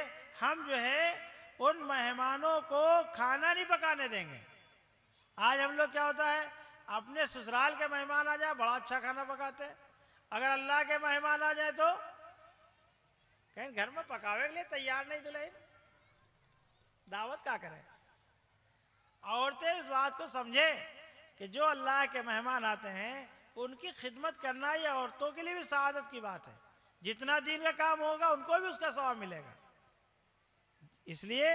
हम जो है उन मेहमानों को खाना नहीं पकाने देंगे, आज हम लोग क्या होता है, अपने ससुराल के मेहमान आ जाए बड़ा अच्छा खाना पकाते हैं, अगर अल्लाह के मेहमान आ जाए तो कहीं घर में पकावे के लिए तैयार नहीं दुल्हन, दावत क्या करें। औरतें इस बात को समझे कि जो अल्लाह के मेहमान आते हैं उनकी खिदमत करना ये औरतों के लिए भी सआदत की बात है। जितना दीन का काम होगा उनको भी उसका सवाब मिलेगा। इसलिए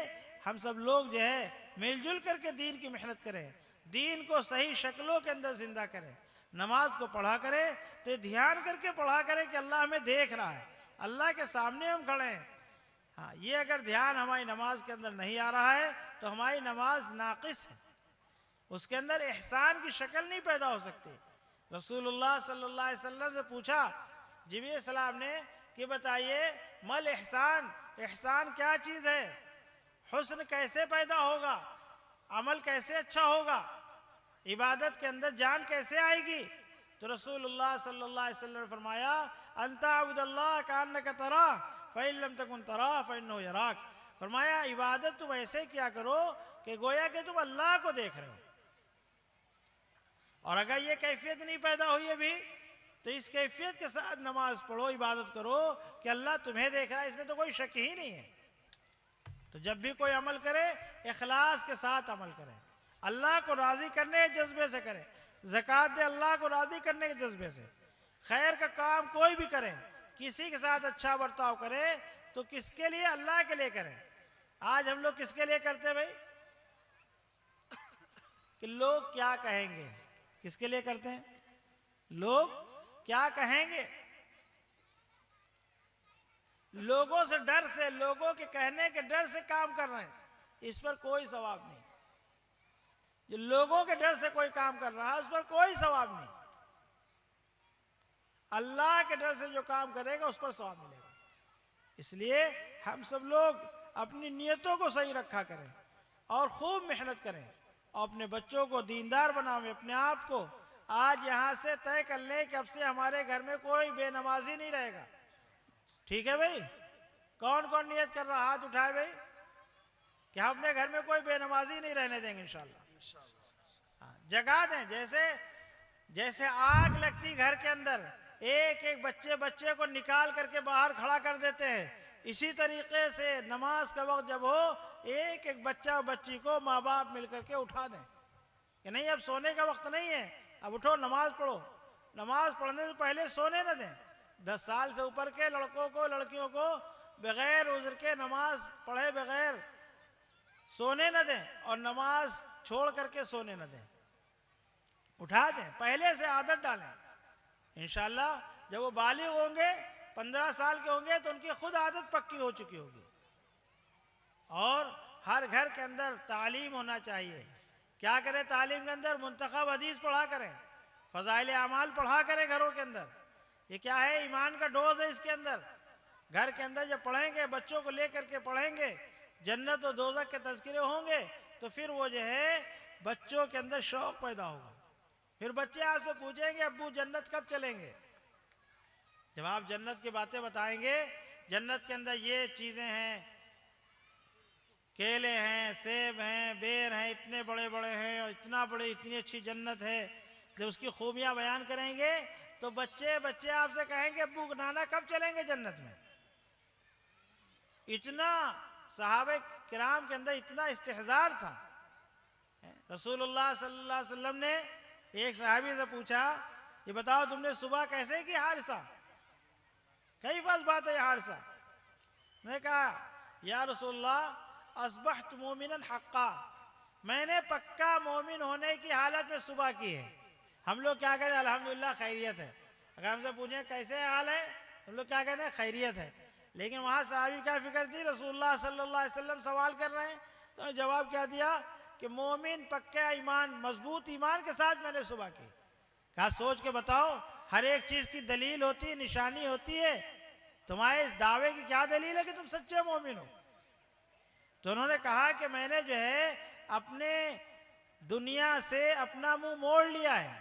हम सब लोग जो है मिलजुल करके दीन की मेहनत करें, दीन को सही शक्लों के अंदर जिंदा करें। नमाज को पढ़ा करें तो ये ध्यान करके पढ़ा करें कि अल्लाह हमें देख रहा है, अल्लाह के सामने हम खड़े हैं। हाँ, ये अगर ध्यान हमारी नमाज के अंदर नहीं आ रहा है तो हमारी नमाज नाकिस है, उसके अंदर एहसान की शक्ल नहीं पैदा हो सकती। रसूलुल्लाह सल्लल्लाहु अलैहि वसल्लम से पूछा जिब्रील सलाम ने कि बताइए मल एहसान, एहसान क्या चीज़ है, हुस्न कैसे पैदा होगा, अमल कैसे अच्छा होगा, इबादत के अंदर जान कैसे आएगी। तो रसूलुल्लाह सल्लल्लाहु अलैहि वसल्लम ने फरमाया अंता अब्दुल्लाह कान्नका तरा फ़इन लम तकुन तरा फ़इन्नहु यराक। फरमाया इबादत तुम ऐसे किया करो कि गोया कि तुम अल्लाह को देख रहे हो। और अगर ये कैफियत नहीं पैदा हुई अभी तो इस कैफियत के साथ नमाज पढ़ो, इबादत करो कि अल्लाह तुम्हें देख रहा है, इसमें तो कोई शक ही नहीं है। तो जब भी कोई अमल करे इखलास के साथ अमल करें, अल्लाह को राज़ी करने के जज्बे से करें, ज़कात दे अल्लाह को राज़ी करने के जज्बे से, खैर का काम कोई भी करें, किसी के साथ अच्छा बर्ताव करें तो किसके लिए, अल्लाह के लिए करें। आज हम लोग किसके लिए करते हैं भाई, कि लोग क्या कहेंगे, किसके लिए करते हैं, लोग क्या कहेंगे। लोगों से डर से, लोगों के कहने के डर से काम कर रहे हैं, इस पर कोई सवाब नहीं। जो लोगों के डर से कोई काम कर रहा है उस पर कोई सवाब नहीं, अल्लाह के डर से जो काम करेगा उस पर सवाब मिलेगा। इसलिए हम सब लोग अपनी नियतों को सही रखा करें और खूब मेहनत करें और अपने बच्चों को दीनदार बनावें, अपने आप को। आज यहाँ से तय कर लें कि अब से हमारे घर में कोई बेनमाजी नहीं रहेगा। ठीक है भाई, कौन कौन नियत कर रहा, हाथ उठाए भाई, कि हम अपने घर में कोई बेनमाजी नहीं रहने देंगे इंशाल्लाह। जगा दें, जैसे जैसे आग लगती घर के अंदर, एक एक बच्चे को निकाल करके बाहर खड़ा कर देते हैं, इसी तरीके से नमाज का वक्त जब हो एक एक बच्चा बच्ची को माँ बाप मिलकर के उठा दें कि नहीं अब सोने का वक्त नहीं है, अब उठो नमाज पढ़ो। नमाज पढ़ने से पहले सोने न दें। 10 साल से ऊपर के लड़कों को लड़कियों को बगैर उज़्र के नमाज पढ़े बगैर सोने न दें और नमाज छोड़ करके सोने न दें, उठा दें, पहले से आदत डालें। इंशाल्लाह जब वो बालिग होंगे 15 साल के होंगे तो उनकी खुद आदत पक्की हो चुकी होगी। और हर घर के अंदर तालीम होना चाहिए। क्या करें तालीम के अंदर, मुंतखब हदीस पढ़ा करें, फ़ज़ाइल अमाल पढ़ा करें घरों के अंदर। ये क्या है, ईमान का डोज है इसके अंदर। घर के अंदर जब पढ़ेंगे, बच्चों को लेकर के पढ़ेंगे, जन्नत और दोज़ख के तज़किरे होंगे तो फिर वो जो है बच्चों के अंदर शौक़ पैदा होगा। फिर बच्चे आपसे पूछेंगे अब्बू जन्नत कब चलेंगे। जब आप जन्नत की बातें बताएंगे, जन्नत के अंदर ये चीज़ें हैं, केले हैं, सेब हैं, बेर हैं, इतने बड़े बड़े हैं और इतना बड़े, इतनी अच्छी जन्नत है, जब उसकी खूबियाँ बयान करेंगे तो बच्चे आपसे कहेंगे अब्बू नाना कब चलेंगे जन्नत में। इतना सहाबे किराम के अंदर इतना इस्तेहज़ार था। रसूलुल्लाह सल्लल्लाहु अलैहि वसल्लम ने एक सहाबी से पूछा, ये बताओ तुमने सुबह कैसे की हारिसा, कई फर्ज बात है हारिसा। मैंने कहा या रसूलल्लाह अस्बहत मोमिनन हक्का, मैंने पक्का मोमिन होने की हालत में सुबह की है। हम लोग क्या कहते हैं, अल्हम्दुलिल्लाह खैरियत है। अगर हमसे पूछें कैसे हाल है, हम लोग क्या कहते हैं, खैरियत है। लेकिन वहाँ सहाबी क्या फिक्र थी, रसूलुल्लाह सल्लल्लाहु अलैहि वसल्लम सवाल कर रहे हैं तो जवाब क्या दिया कि मोमिन पक्का ईमान, मजबूत ईमान के साथ मैंने सुबह की। कहा सोच के बताओ, हर एक चीज़ की दलील होती है, निशानी होती है, तुम्हारे इस दावे की क्या दलील है कि तुम सच्चे मोमिन हो। तो उन्होंने कहा कि मैंने जो है अपने दुनिया से अपना मुंह मोड़ लिया है,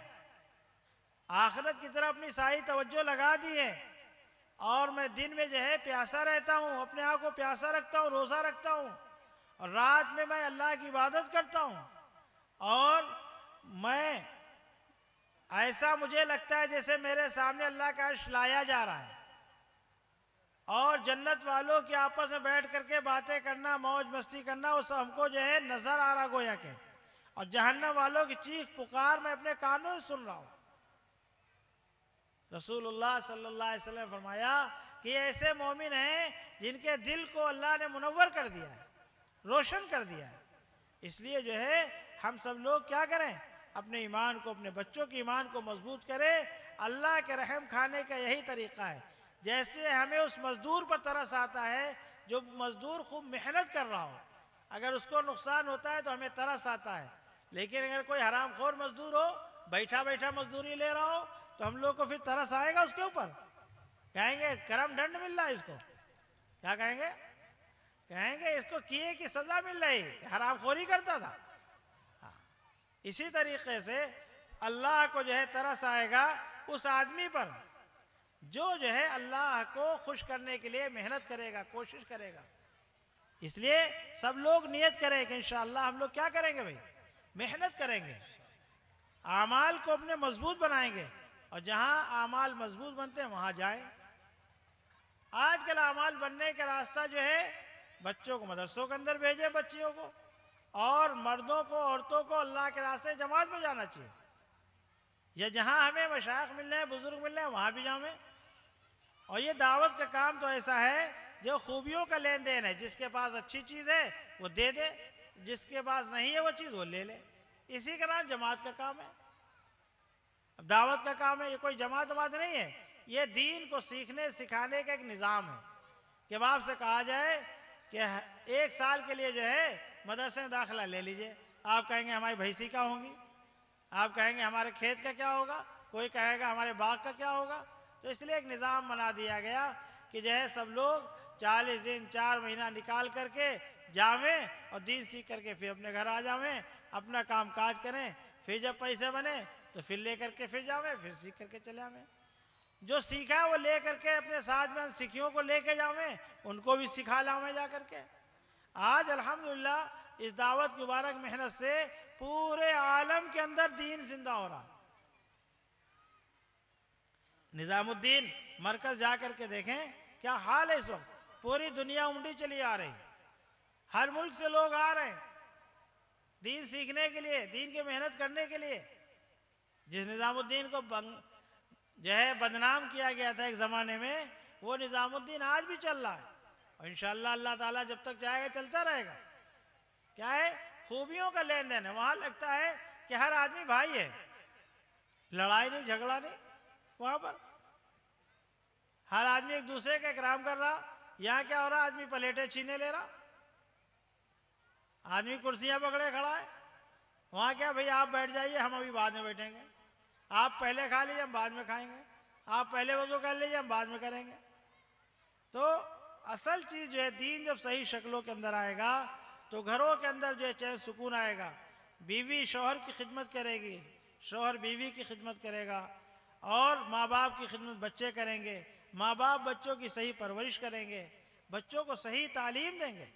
आखिरत की तरफ अपनी सारी तवज्जो लगा दी है और मैं दिन में जो है प्यासा रहता हूँ, अपने आप को प्यासा रखता हूँ, रोज़ा रखता हूँ और रात में मैं अल्लाह की इबादत करता हूँ और मैं ऐसा मुझे लगता है जैसे मेरे सामने अल्लाह का अर्श लाया जा रहा है और जन्नत वालों की आपस में बैठ करके बातें करना, मौज मस्ती करना, वो सब हमको जो है नजर आ रहा गोया के, और जहन्नम वालों की चीख पुकार मैं अपने कानों से सुन रहा हूं। रसूलुल्लाह सल्लल्लाहु अलैहि वसल्लम ने फरमाया कि ऐसे मोमिन हैं जिनके दिल को अल्लाह ने मुनव्वर कर दिया है, रोशन कर दिया है। इसलिए जो है हम सब लोग क्या करें, अपने ईमान को, अपने बच्चों के ईमान को मजबूत करें। अल्लाह के रहम खाने का यही तरीका है। जैसे हमें उस मजदूर पर तरस आता है जो मजदूर खूब मेहनत कर रहा हो, अगर उसको नुकसान होता है तो हमें तरस आता है। लेकिन अगर कोई हरामखोर मजदूर हो, बैठा बैठा मजदूरी ले रहा हो, तो हम लोग को फिर तरस आएगा उसके ऊपर। कहेंगे करम दंड मिल रहा है इसको, क्या कहेंगे, कहेंगे इसको किए की सजा मिल रही, हरामखोरी करता था। इसी तरीके से अल्लाह को जो है तरस आएगा उस आदमी पर जो है अल्लाह को खुश करने के लिए मेहनत करेगा, कोशिश करेगा। इसलिए सब लोग नियत करें कि इंशाअल्लाह हम लोग क्या करेंगे भाई, मेहनत करेंगे, आमाल को अपने मजबूत बनाएंगे, और जहां आमाल मजबूत बनते हैं वहां जाएं। आजकल आमाल बनने का रास्ता जो है, बच्चों को मदरसों के अंदर भेजे, बच्चियों को, और मर्दों को, औरतों को अल्लाह के रास्ते जमात में जाना चाहिए। या जहां हमें मशाइख मिल रहे हैं, बुजुर्ग मिल रहे हैं, वहां भी जाएं। और ये दावत का काम तो ऐसा है जो खूबियों का लेन देन है, जिसके पास अच्छी चीज है वो दे दे, जिसके पास नहीं है वो चीज वो ले ले। इसी का नाम जमात का काम है, दावत का काम है। ये कोई जमात नहीं है, ये दीन को सीखने सिखाने का एक निज़ाम है। कि बाप से कहा जाए कि 1 साल के लिए जो है मदरसे में दाखिला ले लीजिए, आप कहेंगे हमारी भैंसी क्या होंगी, आप कहेंगे हमारे खेत का क्या होगा, कोई कहेगा हमारे बाग का क्या होगा। तो इसलिए एक निज़ाम बना दिया गया कि जो है सब लोग 40 दिन 4 महीना निकाल करके जावें और दीन सीख करके फिर अपने घर आ जावें, अपना काम काज करें, फिर जब पैसे बने तो फिर ले करके फिर जावें, फिर सीख करके चले आवें। जो सीखा है वो ले करके अपने साथ में सिखियों को लेके जावें, उनको भी सिखा लावें जा करके। आज अल्हम्दुलिल्लाह इस दावत की मुबारक मेहनत से पूरे आलम के अंदर दीन जिंदा हो रहा। निजामुद्दीन मरकज जाकर के देखें क्या हाल है इस वक्त, पूरी दुनिया उमड़ी चली आ रही, हर मुल्क से लोग आ रहे हैं दीन सीखने के लिए, दीन की मेहनत करने के लिए। जिस निजामुद्दीन को जो है बदनाम किया गया था एक ज़माने में, वो निजामुद्दीन आज भी चल रहा है, और इंशाअल्लाह अल्लाह ताला जब तक चाहेगा चलता रहेगा। क्या है, खूबियों का लेन देन है। वहां लगता है कि हर आदमी भाई है, लड़ाई नहीं, झगड़ा नहीं, वहां पर हर आदमी एक दूसरे का इकराम कर रहा। यहाँ क्या हो रहा, आदमी प्लेटें छीने ले रहा, आदमी कुर्सियां पकड़े खड़ा है। वहां क्या, भाई आप बैठ जाइए, हम अभी बाद में बैठेंगे, आप पहले खा लीजिए हम बाद में खाएंगे, आप पहले वजू कर लीजिए हम बाद में करेंगे। तो असल चीज जो है, दीन जब सही शक्लों के अंदर आएगा तो घरों के अंदर जो है चैन सुकून आएगा। बीवी शौहर की खिदमत करेगी, शौहर बीवी की खिदमत करेगा, और माँ बाप की खिदमत बच्चे करेंगे, माँ बाप बच्चों की सही परवरिश करेंगे, बच्चों को सही तालीम देंगे,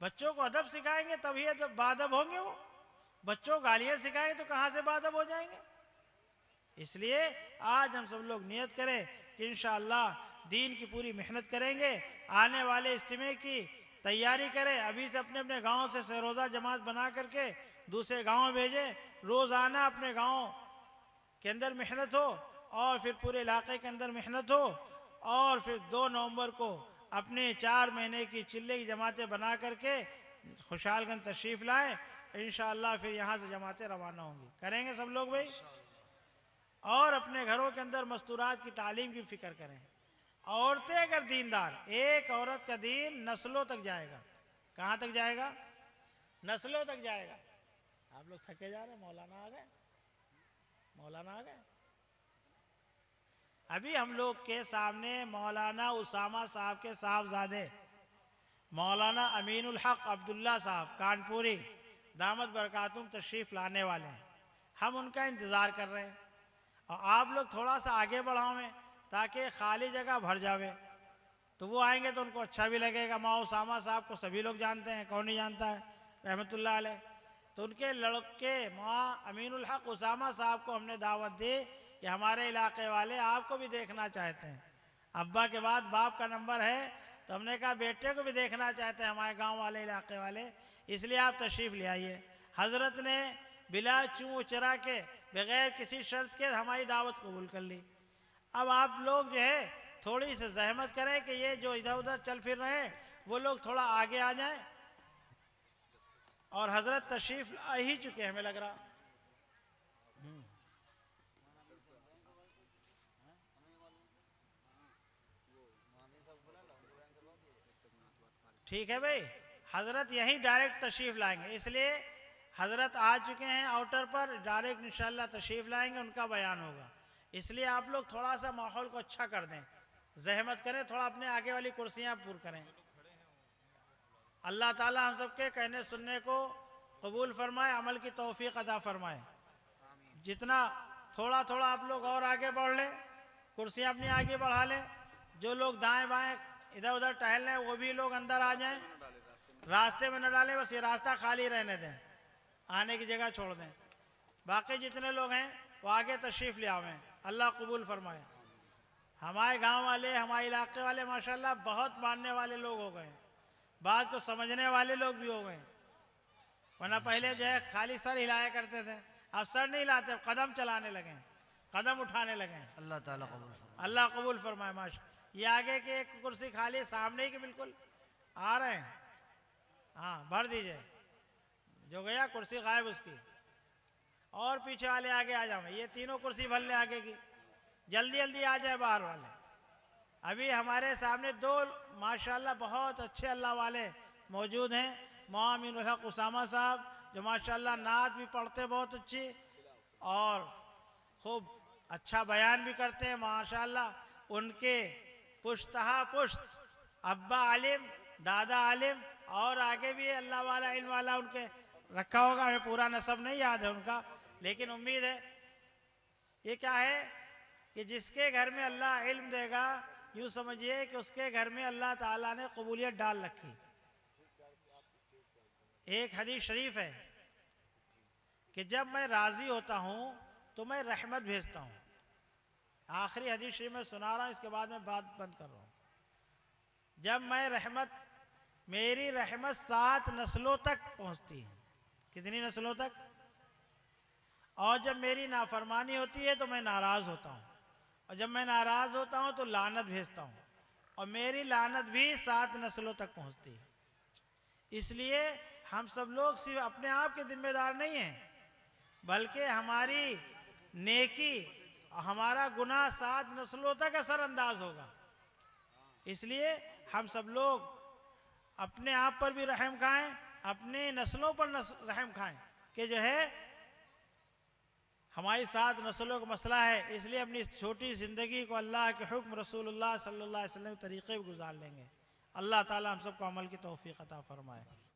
बच्चों को अदब सिखाएंगे तभी अदब बादब होंगे। वो बच्चों गालियां सिखाएंगे तो कहाँ से बादब हो जाएंगे। इसलिए आज हम सब लोग नियत करें कि इंशाअल्लाह दीन की पूरी मेहनत करेंगे, आने वाले इज्तिमा की तैयारी करें, अभी से अपने अपने गाँव से सरोज़ा जमात बना करके दूसरे गाँव भेजें, रोज़ाना अपने गाँव के अंदर मेहनत हो, और फिर पूरे इलाके के अंदर मेहनत हो, और फिर 2 नवंबर को अपने 4 महीने की चिल्ले की जमातें बना करके खुशहालगंज तशरीफ़ लाएं। इंशाअल्लाह फिर यहाँ से जमातें रवाना होंगी, करेंगे सब लोग भाई। और अपने घरों के अंदर मस्तूरात की तालीम की फिक्र करें। औरतें अगर दीनदार, एक औरत का दीन नस्लों तक जाएगा। कहाँ तक जाएगा, नस्लों तक जाएगा। आप लोग थके जा रहे हैं, मौलाना आ गए, मौलाना आ गए। अभी हम लोग के सामने मौलाना उसामा साहब के साहबजादे मौलाना अमीनुल हक अब्दुल्ला साहब कानपुरी दामद बरकातुम तशरीफ़ लाने वाले हैं। हम उनका इंतज़ार कर रहे हैं, और आप लोग थोड़ा सा आगे बढ़ावें ताकि खाली जगह भर जावे, तो वो आएंगे तो उनको अच्छा भी लगेगा। माँ उसामा साहब को सभी लोग जानते हैं, कौन नहीं जानता है, रहमतुल्लाह अलैह। तो उनके लड़के माँ अमीनुल हक उसामा साहब को हमने दावत दी कि हमारे इलाके वाले आपको भी देखना चाहते हैं। अब्बा के बाद बाप का नंबर है, तो हमने कहा बेटे को भी देखना चाहते हैं हमारे गांव वाले, इलाके वाले, इसलिए आप तशरीफ़ ले आइए। हज़रत ने बिला चूँ चरा के बग़ैर किसी शर्त के हमारी दावत कबूल कर ली। अब आप लोग जो है थोड़ी सी जहमत करें कि ये जो इधर उधर चल फिर रहे हैं वो लोग थोड़ा आगे आ जाएं। और हज़रत तशरीफ़ ला ही चुके हैं, हमें लग रहा। ठीक है भाई, हज़रत यहीं डायरेक्ट तशरीफ़ लाएंगे, इसलिए हज़रत आ चुके हैं आउटर पर, डायरेक्ट इंशाल्लाह तशरीफ़ लाएंगे, उनका बयान होगा। इसलिए आप लोग थोड़ा सा माहौल को अच्छा कर दें, जहमत करें, थोड़ा अपने आगे वाली कुर्सियाँ पूर करें। अल्लाह ताला हम सबके कहने सुनने को कबूल फरमाए, अमल की तौफीक अदा फरमाए। जितना थोड़ा थोड़ा आप लोग और आगे बढ़ लें, कुर्सियाँ अपनी आगे बढ़ा लें, जो लोग दाएं बाएं इधर उधर टहल रहे हैं वो भी लोग अंदर आ जाएं, रास्ते में न डालें, बस ये रास्ता खाली रहने दें, आने की जगह छोड़ दें। बाकी जितने लोग हैं वो आगे तशरीफ़ ले आवें, अल्लाह कबूल फरमाए। हमारे गांव वाले, हमारे इलाके वाले माशाल्लाह बहुत मानने वाले लोग हो गए, बात को समझने वाले लोग भी हो गए। वरना पहले जो है खाली सर हिलाया करते थे, अब सर नहीं हिलाते, अब कदम चलाने लगे, कदम उठाने लगे। अल्लाह ताला कबूल फरमाए। अल्लाह कबूल फरमाए। माशा ये आगे की एक कुर्सी खाली, सामने ही की बिल्कुल आ रहे हैं, हाँ भर दीजिए, जो गया कुर्सी गायब उसकी। और पीछे वाले आगे आ जाओ, ये तीनों कुर्सी भर ले आगे की, जल्दी जल्दी आ जाए बाहर वाले। अभी हमारे सामने दो माशाल्लाह बहुत अच्छे अल्लाह वाले मौजूद हैं, अमीनुल हक उसामा साहब जो माशाल्लाह नात भी पढ़ते बहुत अच्छी और खूब अच्छा बयान भी करते हैं माशाल्लाह। उनके पुश्तहा पुश्त अब्बा आलिम, दादा आलिम और आगे भी अल्लाह वाला इल्म वाला उनके रखा होगा, हमें पूरा नसब नहीं याद है उनका, लेकिन उम्मीद है। ये क्या है कि जिसके घर में अल्लाह इल्म देगा, यूँ समझिए कि उसके घर में अल्लाह ताला ने कबूलियत डाल रखी। एक हदीस शरीफ है कि जब मैं राज़ी होता हूँ तो मैं रहमत भेजता हूँ। आखिरी हदीस शरीफ में सुना रहा हूँ, इसके बाद मैं बात बंद कर रहा हूँ। जब मैं रहमत, मेरी रहमत 7 नस्लों तक पहुँचती है। कितनी नस्लों तक? और जब मेरी नाफरमानी होती है तो मैं नाराज़ होता हूँ, और जब मैं नाराज़ होता हूँ तो लानत भेजता हूँ, और मेरी लानत भी 7 नस्लों तक पहुँचती है। इसलिए हम सब लोग सिर्फ अपने आप के जिम्मेदार नहीं हैं, बल्कि हमारी नेकी और हमारा गुनाह 7 नस्लों तक असरअंदाज होगा। इसलिए हम सब लोग अपने आप पर भी रहम खाएं, अपने नस्लों पर रहम खाएं कि जो है हमारी 7 नस्लों का मसला है। इसलिए अपनी छोटी ज़िंदगी को अल्लाह के हुक्म, रसूलुल्लाह सल्लल्लाहु अलैहि वसल्लम के तरीक़े पर गुजार लेंगे। अल्लाह ताला हम सबको अमल की तौफीक अता फरमाए।